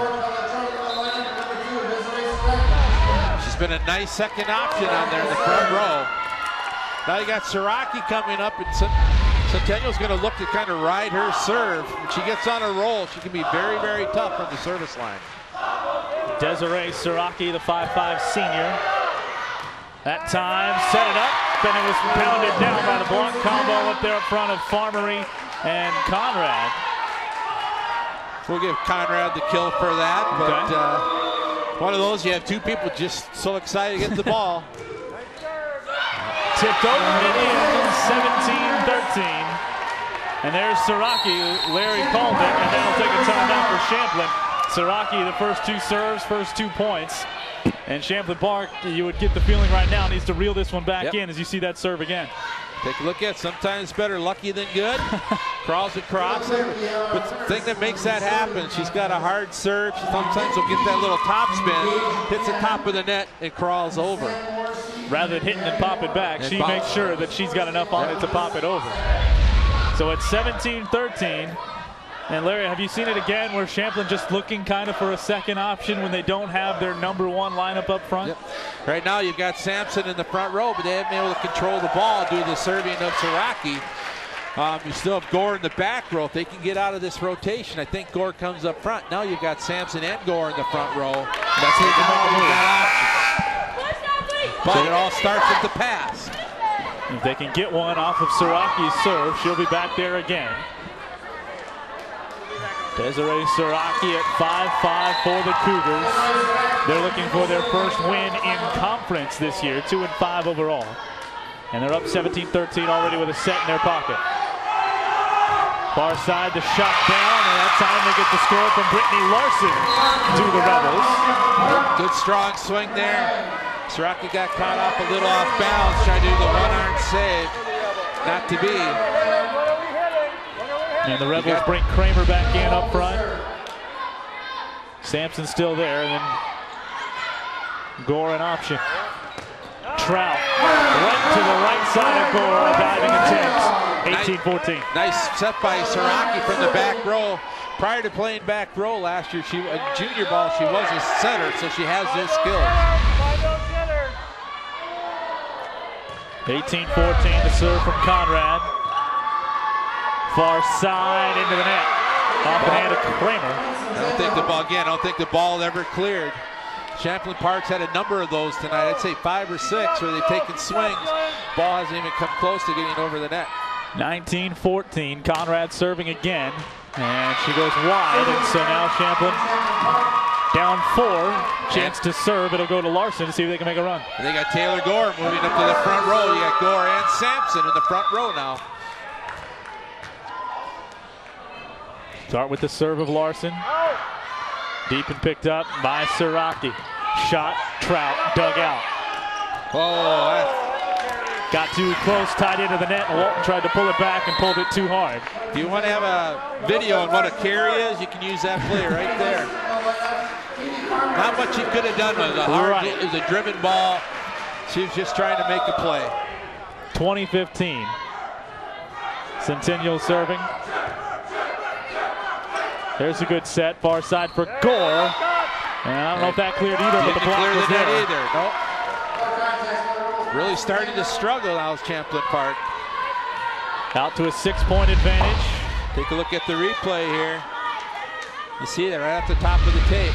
She's been a nice second option on there in the front row. Now you got Siraki coming up, and Centennial's going to look to kind of ride her serve. When she gets on a roll, she can be very, very tough from the service line. Desiree Siraki, the 5'5" senior. That time, set it up, and it was pounded down by the block combo up there up front of Farmery and Conrad. We'll give Conrad the kill for that, but one of those, you have two people just so excited to get the ball. Tipped over and in, 17-13. And there's Siraki. Larry called it, and that'll take a timeout for Champlin. Siraki, the first two serves, first 2 points. And Champlin Park, you would get the feeling right now, needs to reel this one back in as you see that serve again. Take a look at it. Sometimes better lucky than good. Crawls across it. But the thing that makes that happen, she's got a hard serve. Sometimes will get that little top spin, hits the top of the net, and crawls over. Rather than hitting and popping back, she makes sure that she's got enough on it to pop it over. So it's 17-13. And Larry, have you seen it again where Champlin just looking kind of for a second option when they don't have their number 1 lineup up front? Yep. Right now you've got Sampson in the front row, but they haven't been able to control the ball due to the serving of Siraki. You still have Gore in the back row. If they can get out of this rotation, I think Gore comes up front. Now you've got Sampson and Gore in the front row. That's what you got options. But it all starts with the pass. If they can get one off of Siraki's serve, she'll be back there again. Desiree Siraki at 5'5" for the Cougars. They're looking for their first win in conference this year, 2-5 overall. And they're up 17-13 already with a set in their pocket. Far side, the shot down, and that time they get the score from Brittany Larson to the Rebels. Good strong swing there. Siraki got caught off a little off bounds, trying to do the one-arm save. Not to be. And the Rebels bring Kramer back in up front. Sampson's still there, and then Gore in option. Trout right to the right side of Gore, diving attempts. 18-14. Nice set by Siraki from the back row. Prior to playing back row last year, junior ball, she was a center, so she has those skills. 18-14, the serve from Conrad. Far side into the net. Off the hand of Kramer. I don't think the ball ever cleared. Champlin Park's had a number of those tonight. I'd say 5 or 6 where they've taken swings. Ball hasn't even come close to getting over the net. 19-14, Conrad serving again. And she goes wide, and so now Champlin down 4. Chance to serve. It'll go to Larson to see if they can make a run. And they got Taylor Gore moving up to the front row. You got Gore and Sampson in the front row now. Start with the serve of Larson. Deep and picked up by Siraki. Shot, Trout, dug out. Got too close, tied into the net, and Walton tried to pull it back and pulled it too hard. If you want to have a video on what a carry is, you can use that play right there. Not much he could have done with it. It was a driven ball. She was just trying to make a play. 20-15. Centennial serving. There's a good set, far side for Gore. And I don't know if that cleared either, but the block was there. Really starting to struggle now, Champlin Park. Out to a 6-point advantage. Take a look at the replay here. You see that right off the top of the tape.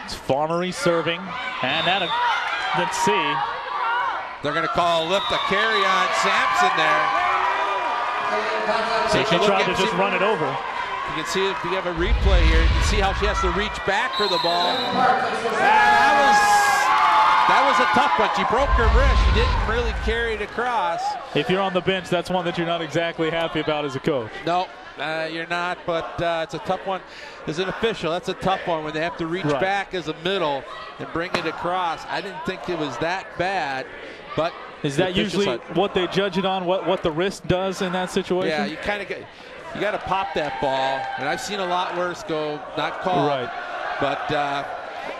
It's Farmery serving, and that, let's see. They're going to call a lift, a carry on Sampson there. So she tried to just run it over. You can see if you have a replay here, you can see how she has to reach back for the ball. That was a tough one. She broke her wrist. She didn't really carry it across. If you're on the bench, that's one that you're not exactly happy about as a coach. No, you're not, but it's a tough one. As an official, that's a tough one when they have to reach back as a middle and bring it across. I didn't think it was that bad, but is that usually what they judge it on, what the wrist does in that situation? Yeah, you kind of you got to pop that ball, and I've seen a lot worse go not called. Right. But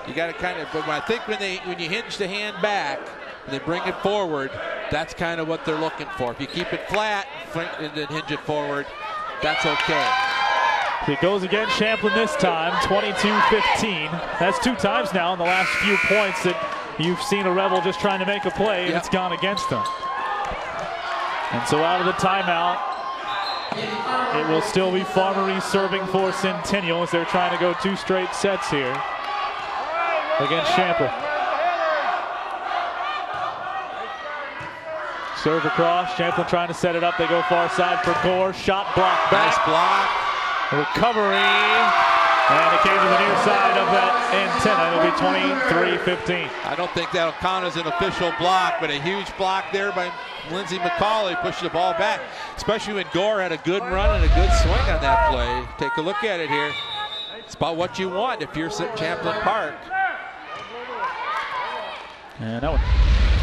you got to kind of. But I think when you hinge the hand back and they bring it forward, that's kind of what they're looking for. If you keep it flat and then hinge it forward, that's okay. It goes again, Champlin this time, 22-15. That's 2 times now in the last few points that you've seen a Rebel just trying to make a play, and it's gone against them. And so out of the timeout, it will still be Farmery serving for Centennial as they're trying to go 2 straight sets here against Champlin. Serve across, Champlin trying to set it up. They go far side for Gore. Shot blocked back. Nice block. Recovery. And it came to the near side of that antenna. It'll be 23-15. I don't think that'll count as an official block, but a huge block there by Lindsey McCauley, pushing the ball back, especially when Gore had a good run and a good swing on that play. Take a look at it here. It's about what you want if you're at Champlin Park. And that one.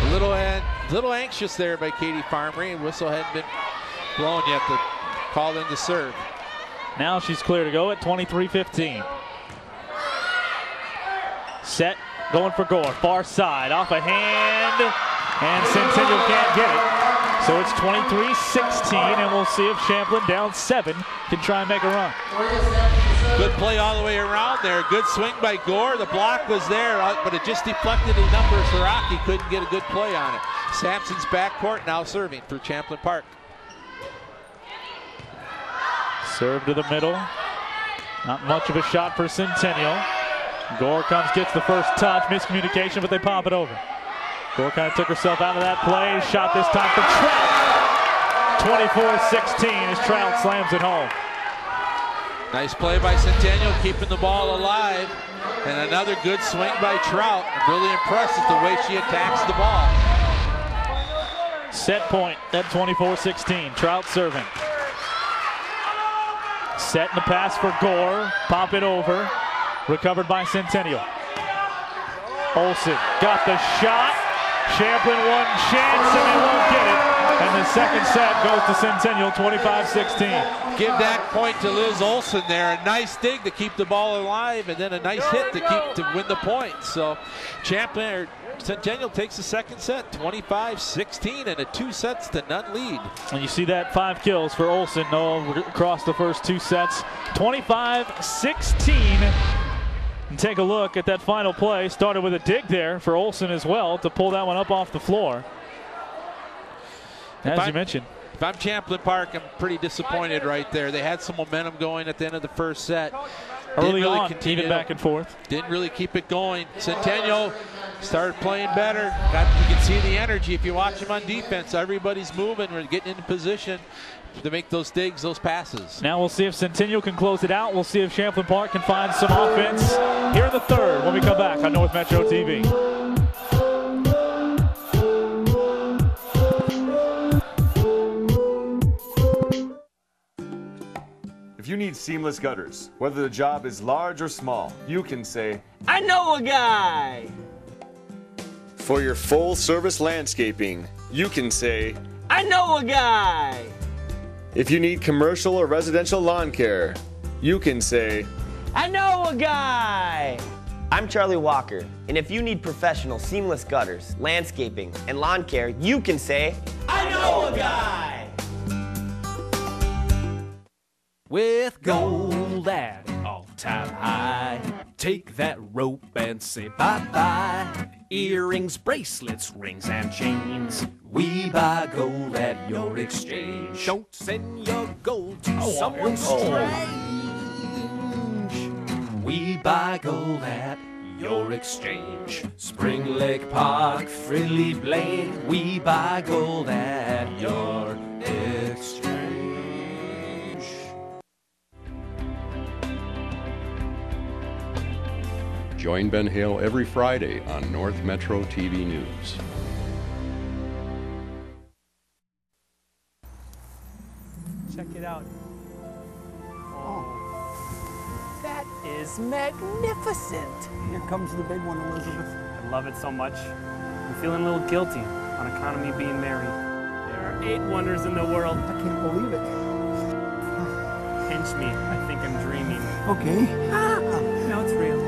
A little anxious there by Katie Farmery, and whistle hadn't been blown yet to call in the serve. Now she's clear to go at 23-15. Set, going for Gore, far side, off a hand, and Centennial can't get it. So it's 23-16, and we'll see if Champlin, down 7, can try and make a run. Good play all the way around there. Good swing by Gore. The block was there, but it just deflected enough for Saraki. Couldn't get a good play on it. Sampson's backcourt now serving for Champlin Park. Serve to the middle. Not much of a shot for Centennial. Gore comes, gets the first touch. Miscommunication, but they pop it over. Gore kind of took herself out of that play. Shot this time for Trout. 24-16 as Trout slams it home. Nice play by Centennial, keeping the ball alive. And another good swing by Trout. I'm really impressed with the way she attacks the ball. Set point at 24-16. Trout serving. Set in the pass for Gore. Pop it over. Recovered by Centennial. Olson got the shot. Champlin one chance and they won't get it. And the second set goes to Centennial, 25-16. Give that point to Liz Olson there. A nice dig to keep the ball alive, and then a nice hit to win the point. So Centennial takes the second set, 25-16, and a 2-sets-to-none lead. And you see that 5 kills for Olson across the first 2 sets, 25-16. And take a look at that final play. Started with a dig there for Olson as well to pull that one up off the floor. As you mentioned. If I'm Champlin Park, I'm pretty disappointed right there. They had some momentum going at the end of the first set. Early on, even back and forth. Didn't really keep it going. Centennial started playing better. You can see the energy if you watch them on defense. Everybody's moving. We're getting into position to make those digs, those passes. Now we'll see if Centennial can close it out. We'll see if Champlin Park can find some offense here in the third when we come back on North Metro TV. If you need seamless gutters, whether the job is large or small, you can say, I know a guy! For your full service landscaping, you can say, I know a guy! If you need commercial or residential lawn care, you can say, I know a guy! I'm Charlie Walker, and if you need professional seamless gutters, landscaping, and lawn care, you can say, I know a guy! With gold at all-time high, take that rope and say bye-bye. Earrings, bracelets, rings, and chains. We buy gold at your exchange. Don't send your gold to someone strange. We buy gold at your exchange. Spring Lake Park, Frilly Blade. We buy gold at your exchange. Join Ben Hale every Friday on North Metro TV News. Check it out. Oh, that is magnificent. Here comes the big one, Elizabeth. I love it so much. I'm feeling a little guilty on account of me being married. There are 8 wonders in the world. I can't believe it. Pinch me. I think I'm dreaming. Okay. No, it's real.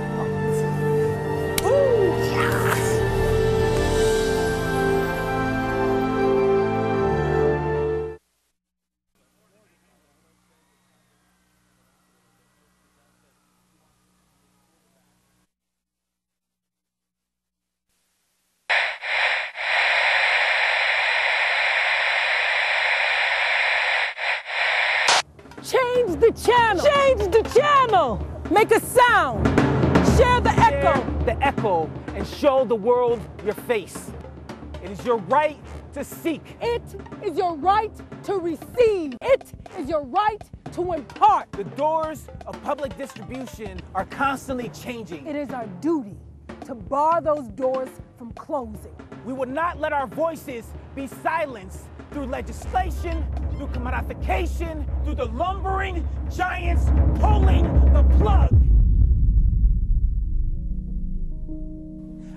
the channel. Change the channel. Make a sound. Share the echo. The echo and show the world your face. It is your right to seek. It is your right to receive. It is your right to impart. The doors of public distribution are constantly changing. It is our duty to bar those doors from closing. We will not let our voices be silenced through legislation, through commodification, through the lumbering giants pulling the plug.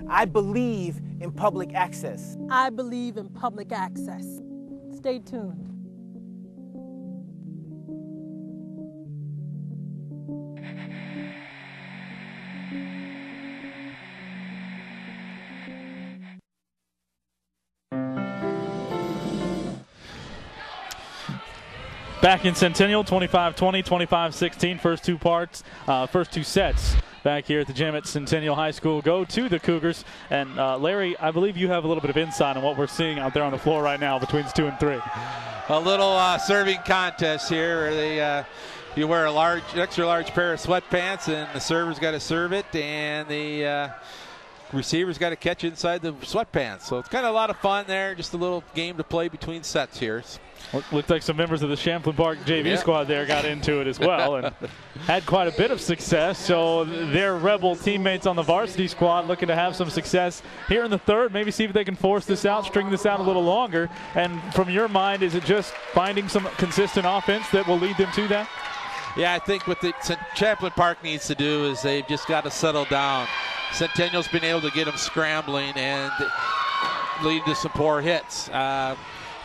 I believe in public access. I believe in public access. Stay tuned. Back in Centennial, 25-20, 25-16, first two sets back here at the gym at Centennial High School go to the Cougars. And Larry, I believe you have a little bit of insight on what we're seeing out there on the floor right now between 2 and 3. A little serving contest here where they you wear an extra large pair of sweatpants and the server's got to serve it and the receiver's got to catch inside the sweatpants. So it's kind of a lot of fun there, just a little game to play between sets here. Looked like some members of the Champlin Park JV squad there got into it as well and had quite a bit of success. So their Rebel teammates on the varsity squad looking to have some success here in the third, maybe see if they can force this out, string this out a little longer. And from your mind, is it just finding some consistent offense that will lead them to that? Yeah, I think what the Champlin Park needs to do is they've just got to settle down. Centennial's been able to get them scrambling and lead to some poor hits.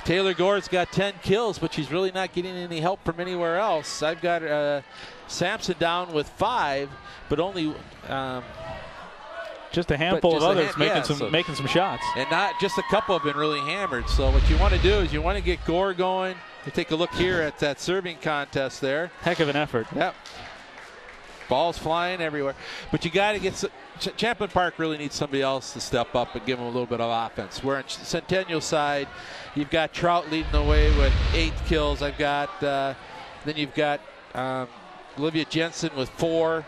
Taylor Gore's got 10 kills, but she's really not getting any help from anywhere else. I've got Sampson down with 5, but only just a handful of others making some shots. And not just a couple have been really hammered. So what you want to do is you want to get Gore going. You take a look here at that serving contest there. Heck of an effort. Yep. Balls flying everywhere. But you got to get Champlin Park really needs somebody else to step up and give them a little bit of offense. Where on Centennial side, you've got Trout leading the way with 8 kills. I've got then you've got Olivia Jensen with 4.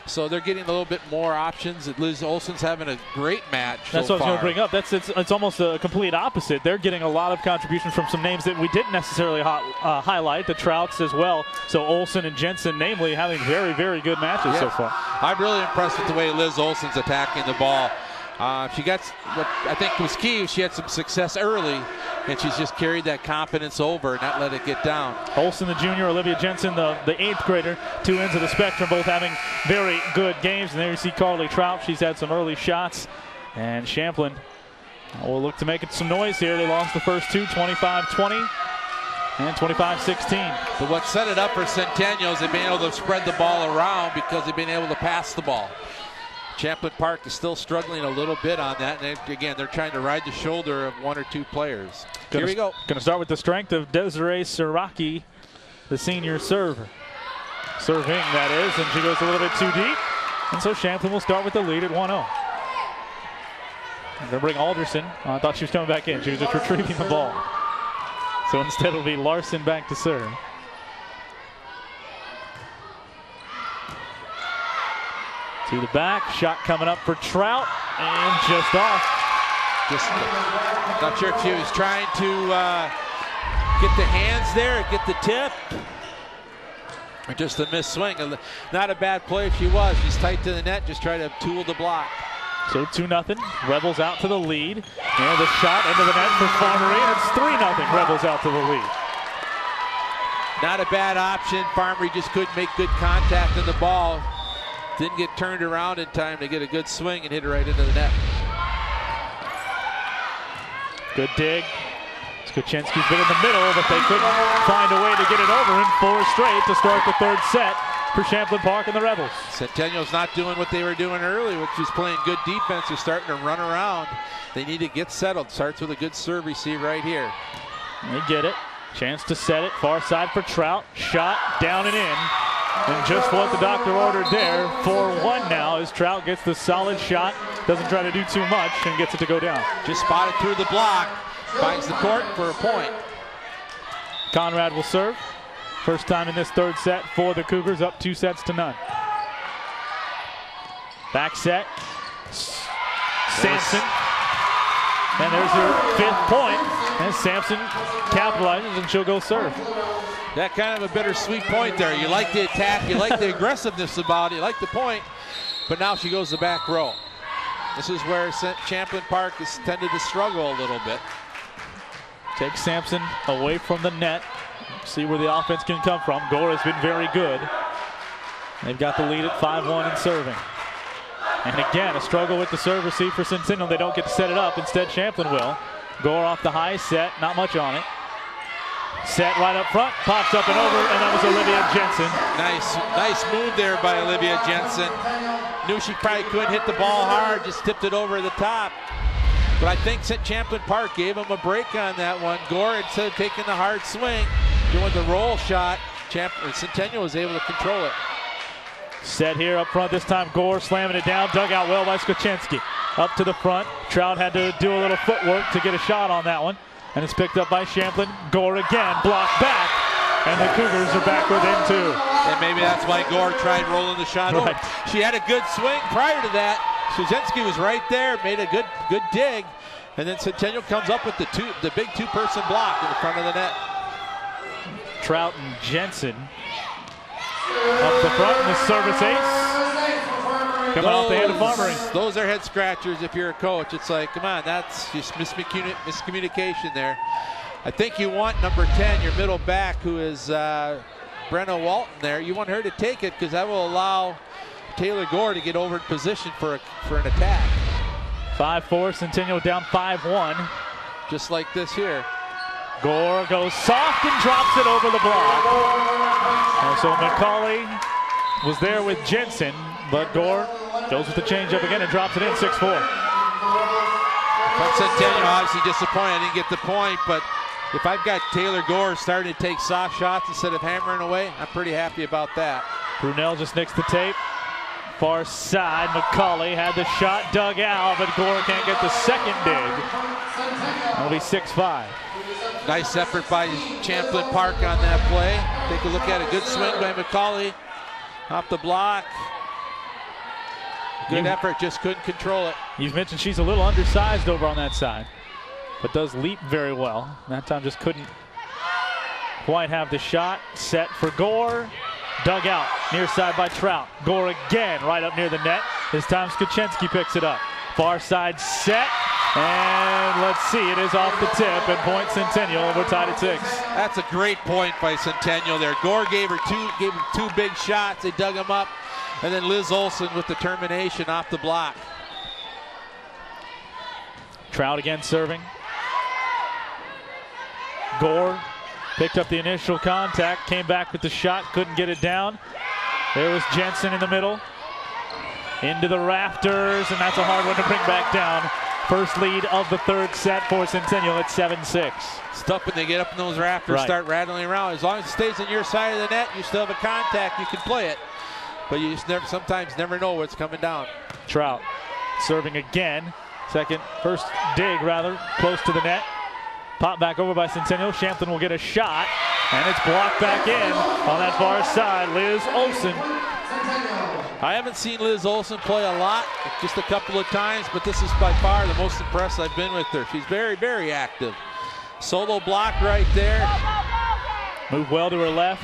So they're getting a little bit more options. Liz Olson's having a great match. That's so what I was going to bring up. It's almost a complete opposite. They're getting a lot of contribution from some names that we didn't necessarily highlight, the Trouts as well. So Olson and Jensen, namely, having very, very good matches so far. I'm really impressed with the way Liz Olson's attacking the ball. She got what I think was key. She had some success early, and she's just carried that confidence over and not let it get down. Olson, the junior, Olivia Jensen, the 8th grader, 2 ends of the spectrum, both having very good games. And there you see Carly Trout. She's had some early shots. And Champlin will look to make it some noise here. They lost the first 2, 25-20 and 25-16. But what set it up for Centennial is they've been able to spread the ball around because they've been able to pass the ball. Champlin Park is still struggling a little bit on that. And again, they're trying to ride the shoulder of 1 or 2 players. Here we go. Going to start with the strength of Desiree Siraki, the senior server. Serving, that is, and she goes a little bit too deep. And so Champlin will start with the lead at 1-0. They're going to bring Alderson. I thought she was coming back in. She was just retrieving the ball. So instead it'll be Larson back to serve. To the back, shot coming up for Trout, and just off. Just not sure if she was trying to get the hands there, get the tip, or just a missed swing. Not a bad play if she was. She's tight to the net, just trying to tool the block. So 2-0, Rebels out to the lead. And the shot into the net for Farmery, and it's 3-0, Rebels out to the lead. Not a bad option. Farmery just couldn't make good contact in the ball. Didn't get turned around in time to get a good swing and hit it right into the net. Good dig. Skuczynski's been in the middle, but they couldn't find a way to get it over in 4 straight to start the third set for Champlin Park and the Rebels. Centennial's not doing what they were doing early, which was playing good defense. They're starting to run around. They need to get settled. Starts with a good serve receive right here. They get it. Chance to set it. Far side for Trout. Shot down and in. And just what the doctor ordered there. 4-1 now as Trout gets the solid shot. Doesn't try to do too much and gets it to go down. Just spotted through the block. Finds the court for a point. Conrad will serve. First time in this third set for the Cougars, up 2-0. Back set. Sampson. And there's her 5th point. And Sampson capitalizes, and she'll go serve. That kind of a bittersweet point there. You like the attack, you like the aggressiveness about it, you like the point, but now she goes the back row. This is where Champlin Park has tended to struggle a little bit. Take Sampson away from the net. See where the offense can come from. Gore has been very good. They've got the lead at 5-1 in serving. And again, a struggle with the serve receive for Centennial. They don't get to set it up. Instead, Champlin will. Gore off the high set, not much on it. Set right up front, pops up and over, and that was Olivia Jensen. Nice move there by Olivia Jensen. Knew she probably couldn't hit the ball hard, just tipped it over the top. But I think Champlin Park gave him a break on that one. Gore, instead of taking the hard swing, doing the roll shot, Centennial was able to control it. Set here up front this time. Gore slamming it down, dug out well by Skoczynski. Up to the front. Trout had to do a little footwork to get a shot on that one. And it's picked up by Champlin. Gore again, blocked back. And the Cougars are back within 2. And maybe that's why Gore tried rolling the shot over. She had a good swing prior to that. Skoczynski was right there, made a good dig. And then Centennial comes up with the big two-person block in the front of the net. Trout and Jensen up the front, and the service ace coming off the hand of Farmering. Those are head scratchers if you're a coach. It's like, come on, that's just miscommunication there. I think you want number 10, your middle back, who is Brenna Walton there. You want her to take it because that will allow Taylor Gore to get over in position for an attack. 5-4, Centennial down 5-1. Just like this here. Gore goes soft and drops it over the block. And so McCauley was there with Jensen, but Gore goes with the changeup again and drops it in 6-4. But Centennial obviously disappointed. I didn't get the point, but if I've got Taylor Gore starting to take soft shots instead of hammering away, I'm pretty happy about that. Brunel just nicks the tape. Far side, McCauley had the shot dug out, but Gore can't get the second dig. That'll be 6-5. Nice effort by Champlin Park on that play. Take a look at a good swing by McCauley off the block. Good effort, just couldn't control it. You've mentioned she's a little undersized over on that side, but does leap very well. That time just couldn't quite have the shot. Set for Gore. Dug out, near side by Trout. Gore again, right up near the net. This time Skoczynski picks it up. Far side set, and let's see, it is off the tip, and point Centennial, we're tied at 6. That's a great point by Centennial there. Gore gave him two big shots, they dug him up, and then Liz Olson with the termination off the block. Trout again serving. Gore picked up the initial contact, came back with the shot, couldn't get it down. There was Jensen in the middle. Into the rafters, and that's a hard one to bring back down. First lead of the third set for Centennial at 7-6. It's tough when they get up in those rafters, start rattling around. As long as it stays on your side of the net, you still have a contact, you can play it. But you just sometimes never know what's coming down. Trout serving again. First dig rather, close to the net. Pop back over by Centennial. Champlin will get a shot, and it's blocked back in on that far side. Liz Olson. I haven't seen Liz Olson play a lot, just a couple of times, but this is by far the most impressed I've been with her. She's very, very active. Solo block right there. Move well to her left.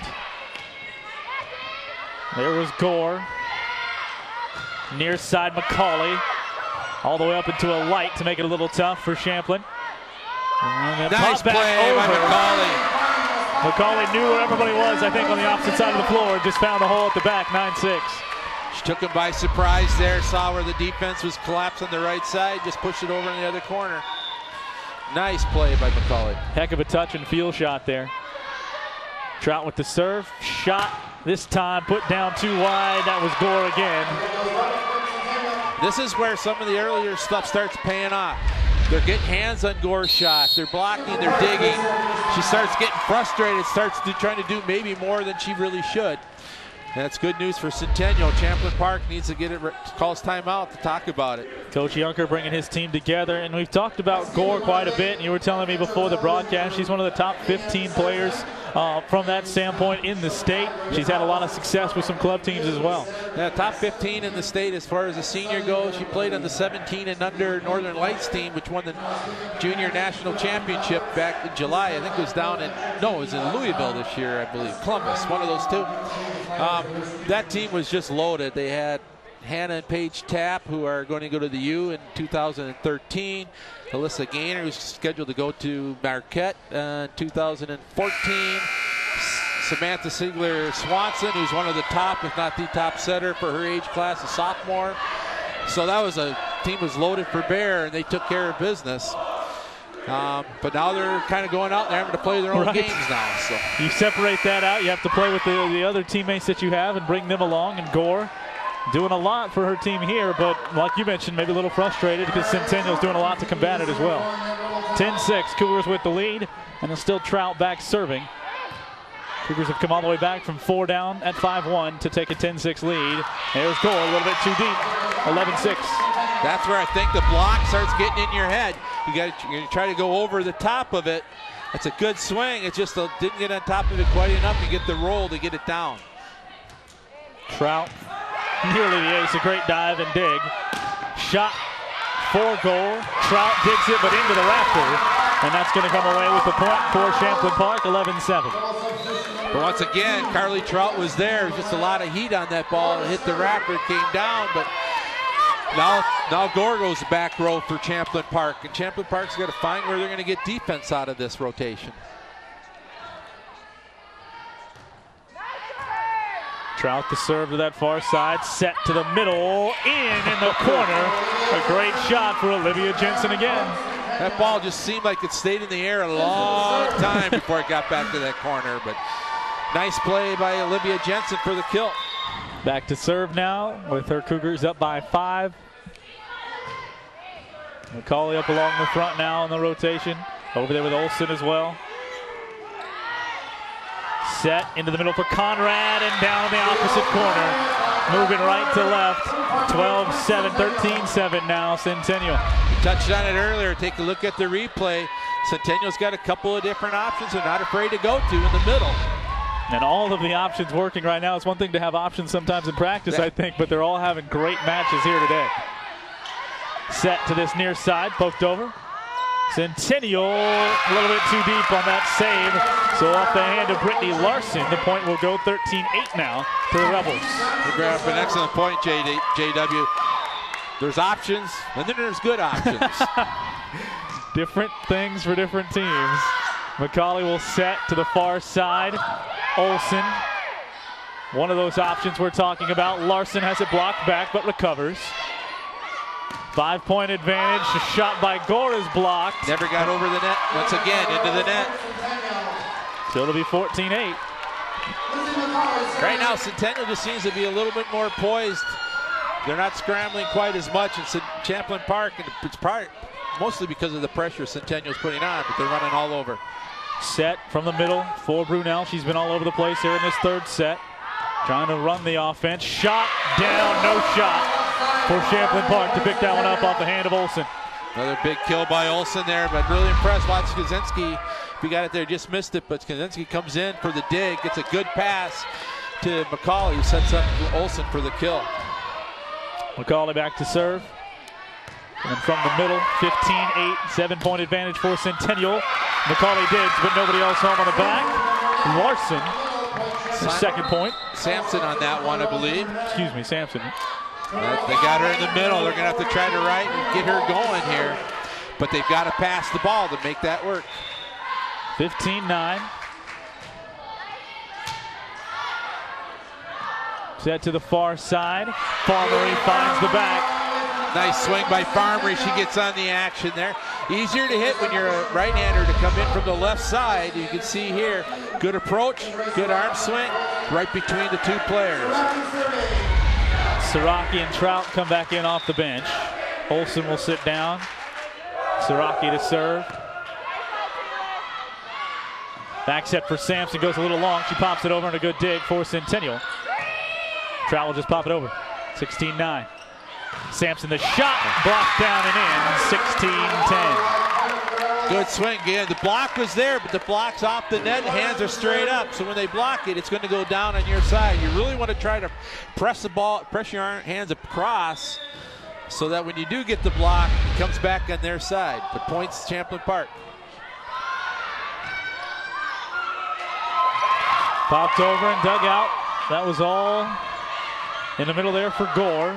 There was Gore. Near side McCauley. All the way up into a light to make it a little tough for Champlin. Nice play by McCauley. McCauley knew where everybody was, I think, on the opposite side of the floor. Just found a hole at the back, 9-6. She took him by surprise there, saw where the defense was collapsed on the right side, just pushed it over in the other corner. Nice play by McCauley. Heck of a touch and feel shot there. Trout with the serve. Shot this time put down too wide. That was Gore again. This is where some of the earlier stuff starts paying off. They're getting hands on Gore's shots. They're blocking, they're digging. She starts getting frustrated, starts trying to do maybe more than she really should. And that's good news for Centennial. Champlin Park needs to get it, calls timeout to talk about it. Coach Junker bringing his team together, and we've talked about Gore quite a bit, and you were telling me before the broadcast, she's one of the top 15 players from that standpoint in the state. She's had a lot of success with some club teams as well. Yeah, top 15 in the state as far as a senior goes. She played on the 17 and under Northern Lights team, which won the junior national championship back in July. I think it was down in, no, it was in Louisville this year, I believe. Columbus, one of those two. That team was just loaded. They had Hannah and Paige Tapp, who are going to go to the U in 2013. Alyssa Gaynor, who's scheduled to go to Marquette in 2014. Samantha Sigler-Swanson, who's one of the top, if not the top setter for her age class, a sophomore. So that was a team was loaded for bear, and they took care of business. But now they're kind of going out and they're having to play their own games now. So you separate that out. You have to play with the other teammates that you have and bring them along. And Gore doing a lot for her team here, but like you mentioned, maybe a little frustrated because Centennial's doing a lot to combat it as well. 10-6, Cougars with the lead, and it's still Trout back serving. Cougars have come all the way back from 4 down at 5-1 to take a 10-6 lead. There's Gore, a little bit too deep, 11-6. That's where I think the block starts getting in your head. You're going to try to go over the top of it. It's a good swing. It just didn't get on top of it quite enough to get the roll to get it down. Trout, nearly the ace, a great dive and dig. Shot for goal. Trout digs it, but into the rafter. And that's going to come away with the point for Champlin Park, 11-7. But once again, Carly Trout was there. Just a lot of heat on that ball. It hit the rafter, it came down, but now Gore goes back row for Champlin Park. And Champlin Park's got to find where they're going to get defense out of this rotation. Trout the serve to that far side, set to the middle, in the corner. A great shot for Olivia Jensen again. That ball just seemed like it stayed in the air a long time before it got back to that corner, but nice play by Olivia Jensen for the kill. Back to serve now with her Cougars up by 5. McCauley up along the front now in the rotation. Over there with Olson as well. Set into the middle for Conrad and down in the opposite corner. Moving right to left. 12-7, 13-7 now, Centennial. You touched on it earlier. Take a look at the replay. Centennial's got a couple of different options they're not afraid to go to in the middle. And all of the options working right now. It's one thing to have options sometimes in practice, I think, but they're all having great matches here today. Set to this near side, poked over. Centennial a little bit too deep on that save. So off the hand of Brittany Larson, the point will go 13-8 now to the Rebels. You brought up an excellent point, JW. There's options, and then there's good options. Different things for different teams. McCauley will set to the far side. Olson, one of those options we're talking about. Larson has it blocked back, but recovers. 5-point advantage. The shot by Gore is blocked. Never got over the net. Once again, into the net. So it'll be 14-8. Right now, Centennial just seems to be a little bit more poised. They're not scrambling quite as much in Champlin Park, and it's probably mostly because of the pressure Centennial's putting on, but they're running all over. Set from the middle for Brunel. She's been all over the place here in this third set. Trying to run the offense. Shot down, no shot for Champlin Park to pick that one up off the hand of Olson. Another big kill by Olson there, but really impressed. Watch Kaczynski. If you got it there, just missed it, but Kaczynski comes in for the dig, gets a good pass to McCauley, who sets up Olson for the kill. McCauley back to serve. And from the middle, 15-8, 7-point advantage for Centennial. McCauley digs, but nobody else home on the back. Larson, the second point. Sampson on that one, I believe. Excuse me, Sampson. They got her in the middle. They're going to have to try to right and get her going here. But they've got to pass the ball to make that work. 15-9. Set to the far side. Farmery finds the back. Nice swing by Farmery. She gets on the action there. Easier to hit when you're a right-hander to come in from the left side. You can see here, good approach, good arm swing, right between the two players. Siraki and Trout come back in off the bench. Olson will sit down. Siraki to serve. Back set for Sampson, goes a little long. She pops it over and a good dig for Centennial. Trout will just pop it over. 16-9. Sampson the shot, blocked down and in, 16-10. Good swing again. The block was there, but the block's off the net. Hands are straight up. So when they block it, it's going to go down on your side. You really want to try to press the ball, press your hands across, so that when you do get the block, it comes back on their side. But points Champlin Park. Popped over and dug out. That was all in the middle there for Gore.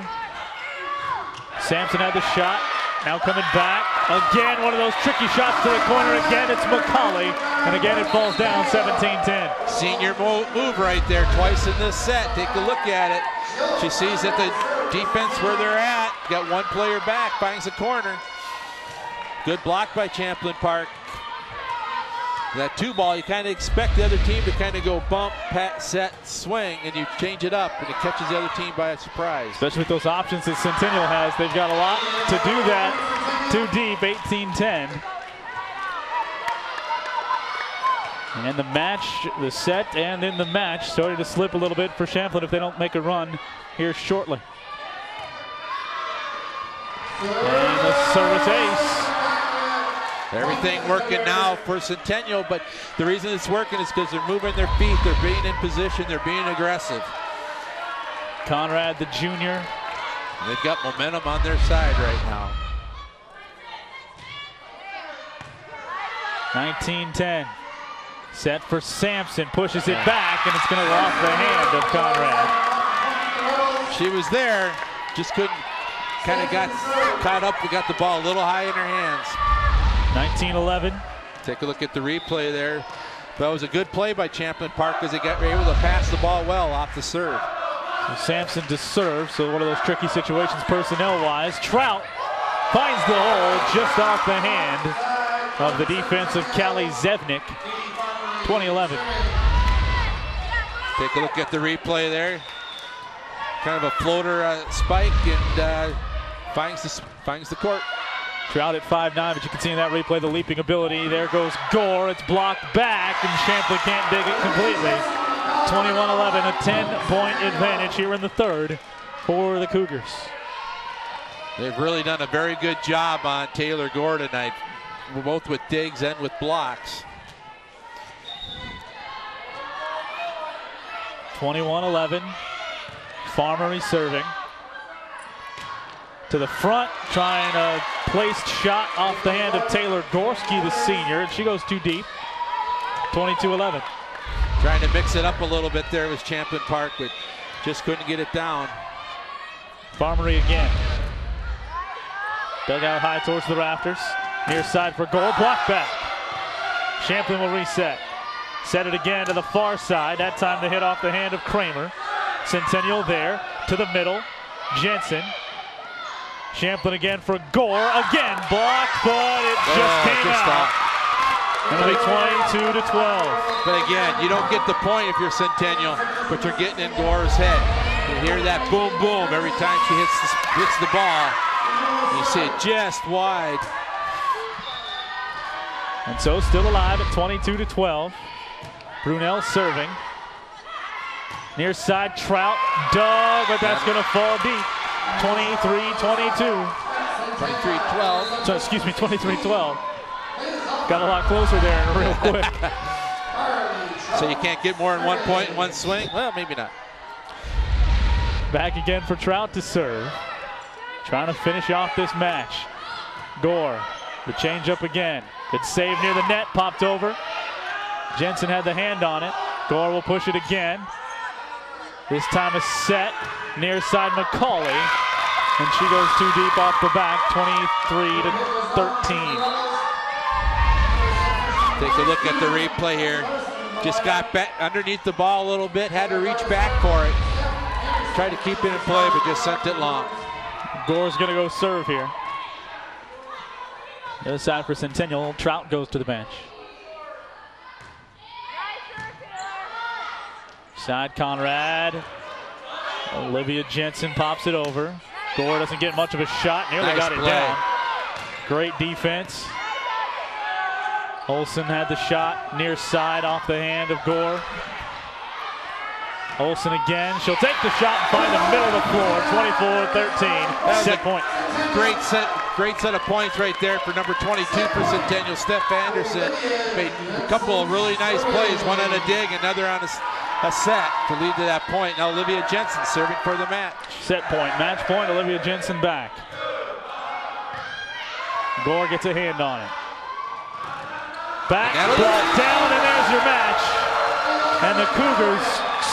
Sampson had the shot. Now coming back. Again, one of those tricky shots to the corner. Again, it's McCauley. And again, it falls down 17-10. Senior move right there twice in this set. Take a look at it. She sees that the defense where they're at. Got one player back, finds the corner. Good block by Champlin Park. That 2-ball, you kind of expect the other team to kind of go bump, pat, set, swing, and you change it up, and it catches the other team by a surprise. Especially with those options that Centennial has. They've got a lot to do that. Too deep, 18-10. And the match, the set, and then the match starting to slip a little bit for Champlin if they don't make a run here shortly. And the service ace. Everything working now for Centennial, but the reason it's working is because they're moving their feet, they're being in position, they're being aggressive. Conrad, the junior. They've got momentum on their side right now. 19-10. Set for Sampson, pushes it back, and it's going to go off the hand of Conrad. She was there, just couldn't, kind of got caught up, we got the ball a little high in her hands. 19-11. Take a look at the replay there. That was a good play by Champlin Park because they got able to pass the ball well off the serve. So Sampson to serve, so one of those tricky situations personnel-wise. Trout finds the hole just off the hand of the defense of Callie Zevnik. 20-11. Take a look at the replay there. Kind of a floater spike and finds the court. Trout at 5'9", but you can see in that replay the leaping ability. There goes Gore. It's blocked back, and Champlin can't dig it completely. 21-11, a 10-point advantage here in the third for the Cougars. They've really done a very good job on Taylor Gore tonight, both with digs and with blocks. 21-11. Farmer serving. To the front, trying a placed shot off the hand of Taylor Gorski, the senior, and she goes too deep. 22-11. Trying to mix it up a little bit there with Champlin Park, but just couldn't get it down. Farmery again. Dug out high towards the rafters. Near side for goal, block back. Champlin will reset. Set it again to the far side. That time to hit off the hand of Kramer. Centennial there to the middle. Jensen. Champlin again for Gore. Again blocked, but it just came out. It'll be 22-12. But again, you don't get the point if you're Centennial, but you're getting in Gore's head. You hear that boom, boom every time she hits the ball. You see it just wide. And so still alive at 22-12. Brunel serving. Near side, Trout dug, but that's going to fall deep. 23-22. 23-12. So, excuse me, 23-12. Got a lot closer there real quick. So you can't get more than 1 point in one swing? Well, maybe not. Back again for Trout to serve. Trying to finish off this match. Gore, the changeup again. Good save near the net, popped over. Jensen had the hand on it. Gore will push it again. This time a set, near side McCauley, and she goes too deep off the back, 23-13. Take a look at the replay here. Just got back underneath the ball a little bit, had to reach back for it. Tried to keep it in play, but just sent it long. Gore's gonna go serve here. The other side for Centennial, Trout goes to the bench. Side Conrad. Olivia Jensen pops it over. Gore doesn't get much of a shot. Nearly nice got it play. down. Great defense. Olson had the shot near side off the hand of Gore. Olson again. She'll take the shot and find the middle of the floor. 24-13. Set point. Great set great set of points right there for number 22 for Centennial. Steph Anderson made a couple of really nice plays, one on a dig, another on a set to lead to that point. Now Olivia Jensen serving for the match. Set point, match point, Olivia Jensen back. Gore gets a hand on it. Back, brought down, and there's your match. And the Cougars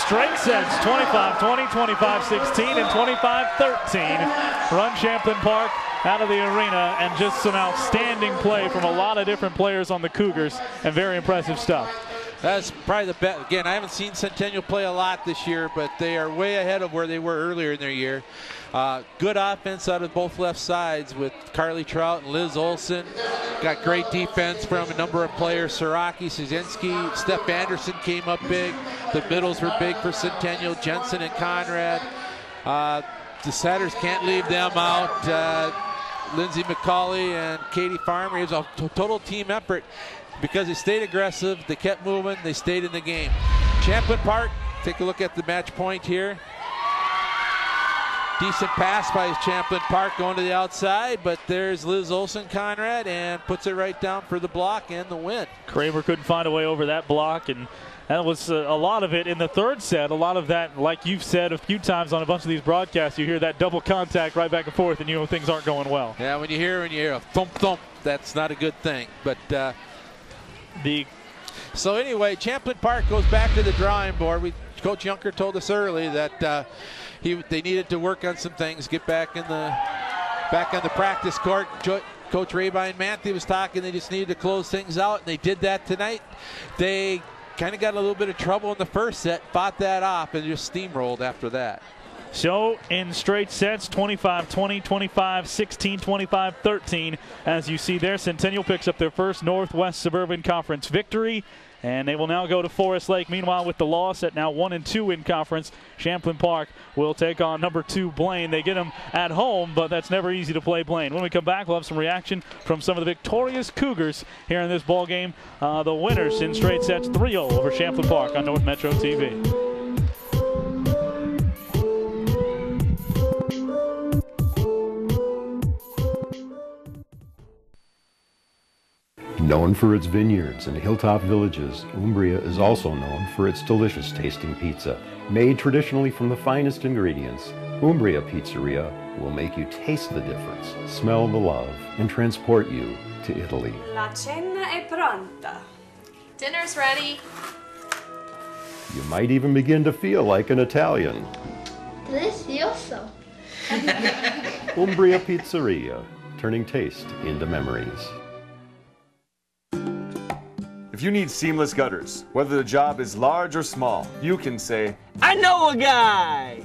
straight sets, 25-20, 25-16, and 25-13. Run Champlin Park out of the arena, and just some outstanding play from a lot of different players on the Cougars, and very impressive stuff. That's probably the best. Again, I haven't seen Centennial play a lot this year, but they are way ahead of where they were earlier in their year. Good offense out of both left sides with Carly Trout and Liz Olson. Got great defense from a number of players. Siraki, Szynski, Steph Anderson came up big. The middles were big for Centennial, Jensen and Conrad. The setters can't leave them out. Lindsay McCauley and Katie Farmer. It was a total team effort because they stayed aggressive, they kept moving, they stayed in the game. Champlin Park, take a look at the match point here. Decent pass by Champlin Park going to the outside, but there's Liz Olson Conrad and puts it right down for the block and the win. Kramer couldn't find a way over that block, and that was a lot of it in the third set. A lot of that, like you've said a few times on a bunch of these broadcasts, you hear that double contact right back and forth, and you know things aren't going well. Yeah, when you hear a thump thump, that's not a good thing. But so anyway, Champlin Park goes back to the drawing board. Coach Junker told us early that they needed to work on some things, get back on the practice court. Coach Rabine Manthe was talking. They just needed to close things out, and they did that tonight. They kind of got a little bit of trouble in the first set, fought that off, and just steamrolled after that. So in straight sets, 25-20, 25-16, 25-13. As you see there, Centennial picks up their first Northwest Suburban Conference victory, and they will now go to Forest Lake. Meanwhile, with the loss at now 1-2 in conference, Champlin Park will take on number 2 Blaine. They get them at home, but that's never easy to play Blaine. When we come back, we'll have some reaction from some of the victorious Cougars here in this ball game. The winners in straight sets, 3-0 over Champlin Park on North Metro TV. Known for its vineyards and hilltop villages, Umbria is also known for its delicious tasting pizza. Made traditionally from the finest ingredients, Umbria Pizzeria will make you taste the difference, smell the love, and transport you to Italy. La cena è pronta. Dinner's ready. You might even begin to feel like an Italian. Delicioso. Umbria Pizzeria, turning taste into memories. If you need seamless gutters, whether the job is large or small, you can say, I know a guy.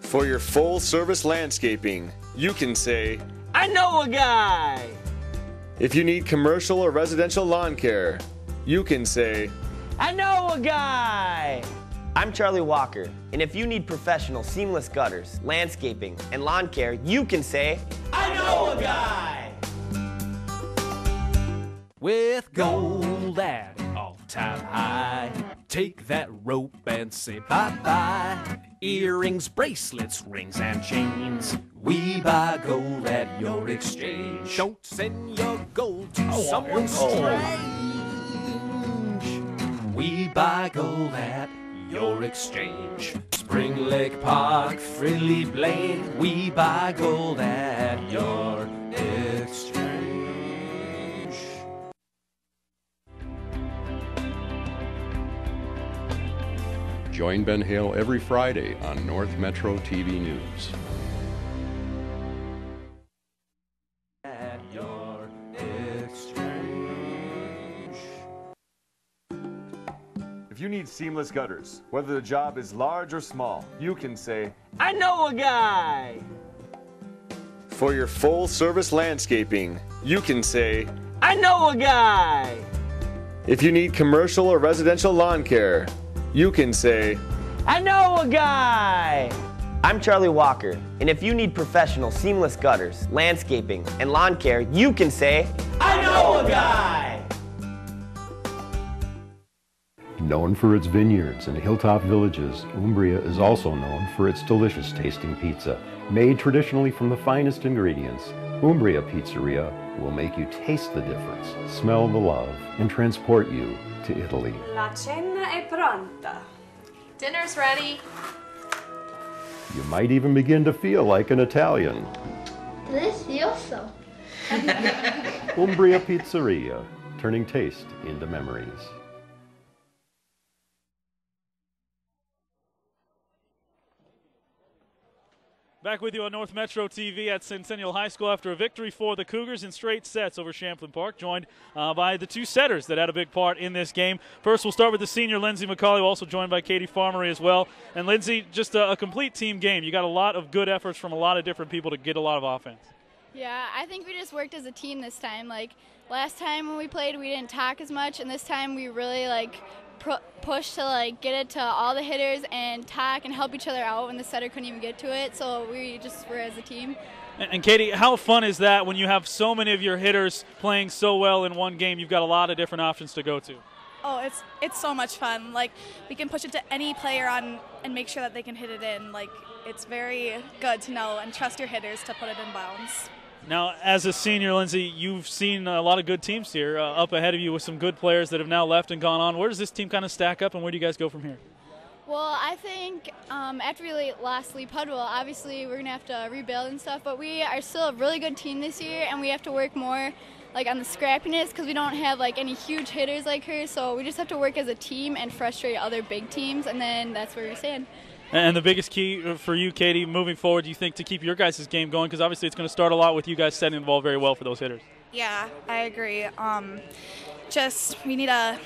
For your full-service landscaping, you can say, I know a guy. If you need commercial or residential lawn care, you can say, I know a guy. I'm Charlie Walker, and if you need professional seamless gutters, landscaping, and lawn care, you can say, I know a guy. With gold at all-time high, take that rope and say bye-bye. Earrings, bracelets, rings, and chains. We buy gold at your exchange. Don't send your gold to someone strange. We buy gold at your exchange. Spring Lake Park, Frilly Blaine. We buy gold at your exchange. Join Ben Hale every Friday on North Metro TV News. At your exchange. if you need seamless gutters, whether the job is large or small, you can say, I know a guy. For your full-service landscaping, you can say, I know a guy. If you need commercial or residential lawn care, you can say, I know a guy. I'm Charlie Walker, and if you need professional seamless gutters, landscaping, and lawn care, you can say, I know a guy. Known for its vineyards and hilltop villages, Umbria is also known for its delicious tasting pizza. Made traditionally from the finest ingredients, Umbria Pizzeria will make you taste the difference, smell the love, and transport you to Italy. La cena è pronta. Dinner's ready. You might even begin to feel like an Italian. Delicioso. Umbria Pizzeria, turning taste into memories. Back with you on North Metro TV at Centennial High School after a victory for the Cougars in straight sets over Champlin Park, joined by the two setters that had a big part in this game. First, we'll start with the senior Lindsay McCauley, also joined by Katie Farmery as well. And Lindsay, just a complete team game. You got a lot of good efforts from a lot of different people to get a lot of offense. Yeah, I think we just worked as a team this time. Like, last time when we played, we didn't talk as much, and this time we really, push to get it to all the hitters and talk and help each other out when the setter couldn't even get to it. So we just were as a team. And Katie, how fun is that when you have so many of your hitters playing so well in one game? You've got a lot of different options to go to. Oh, it's so much fun. We can push it to any player and make sure that they can hit it in. It's very good to know and trust your hitters to put it in bounds. Now, as a senior, Lindsay, you've seen a lot of good teams here up ahead of you with some good players that have now left and gone on. Where does this team kind of stack up, and where do you guys go from here? Well, I think after we lost Lee Pudwell, obviously we're going to have to rebuild and stuff, but we are still a really good team this year, and we have to work more on the scrappiness because we don't have any huge hitters like her, so we just have to work as a team and frustrate other big teams, and then that's where we stand. And the biggest key for you, Katie, moving forward, do you think, to keep your guys' game going? Because obviously it's going to start a lot with you guys setting the ball very well for those hitters. Yeah, I agree. We need to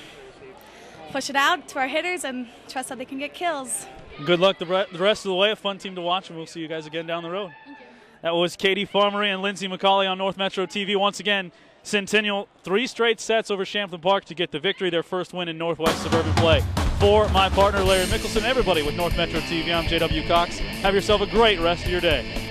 push it out to our hitters and trust that they can get kills. Good luck the rest of the way. A fun team to watch, and we'll see you guys again down the road. Thank you. That was Katie Farmery and Lindsay McCauley on North Metro TV. Once again, Centennial 3 straight sets over Champlin Park to get the victory, their first win in Northwest Suburban play. For my partner, Larry Mickelson, everybody with North Metro TV, I'm J.W. Cox. Have yourself a great rest of your day.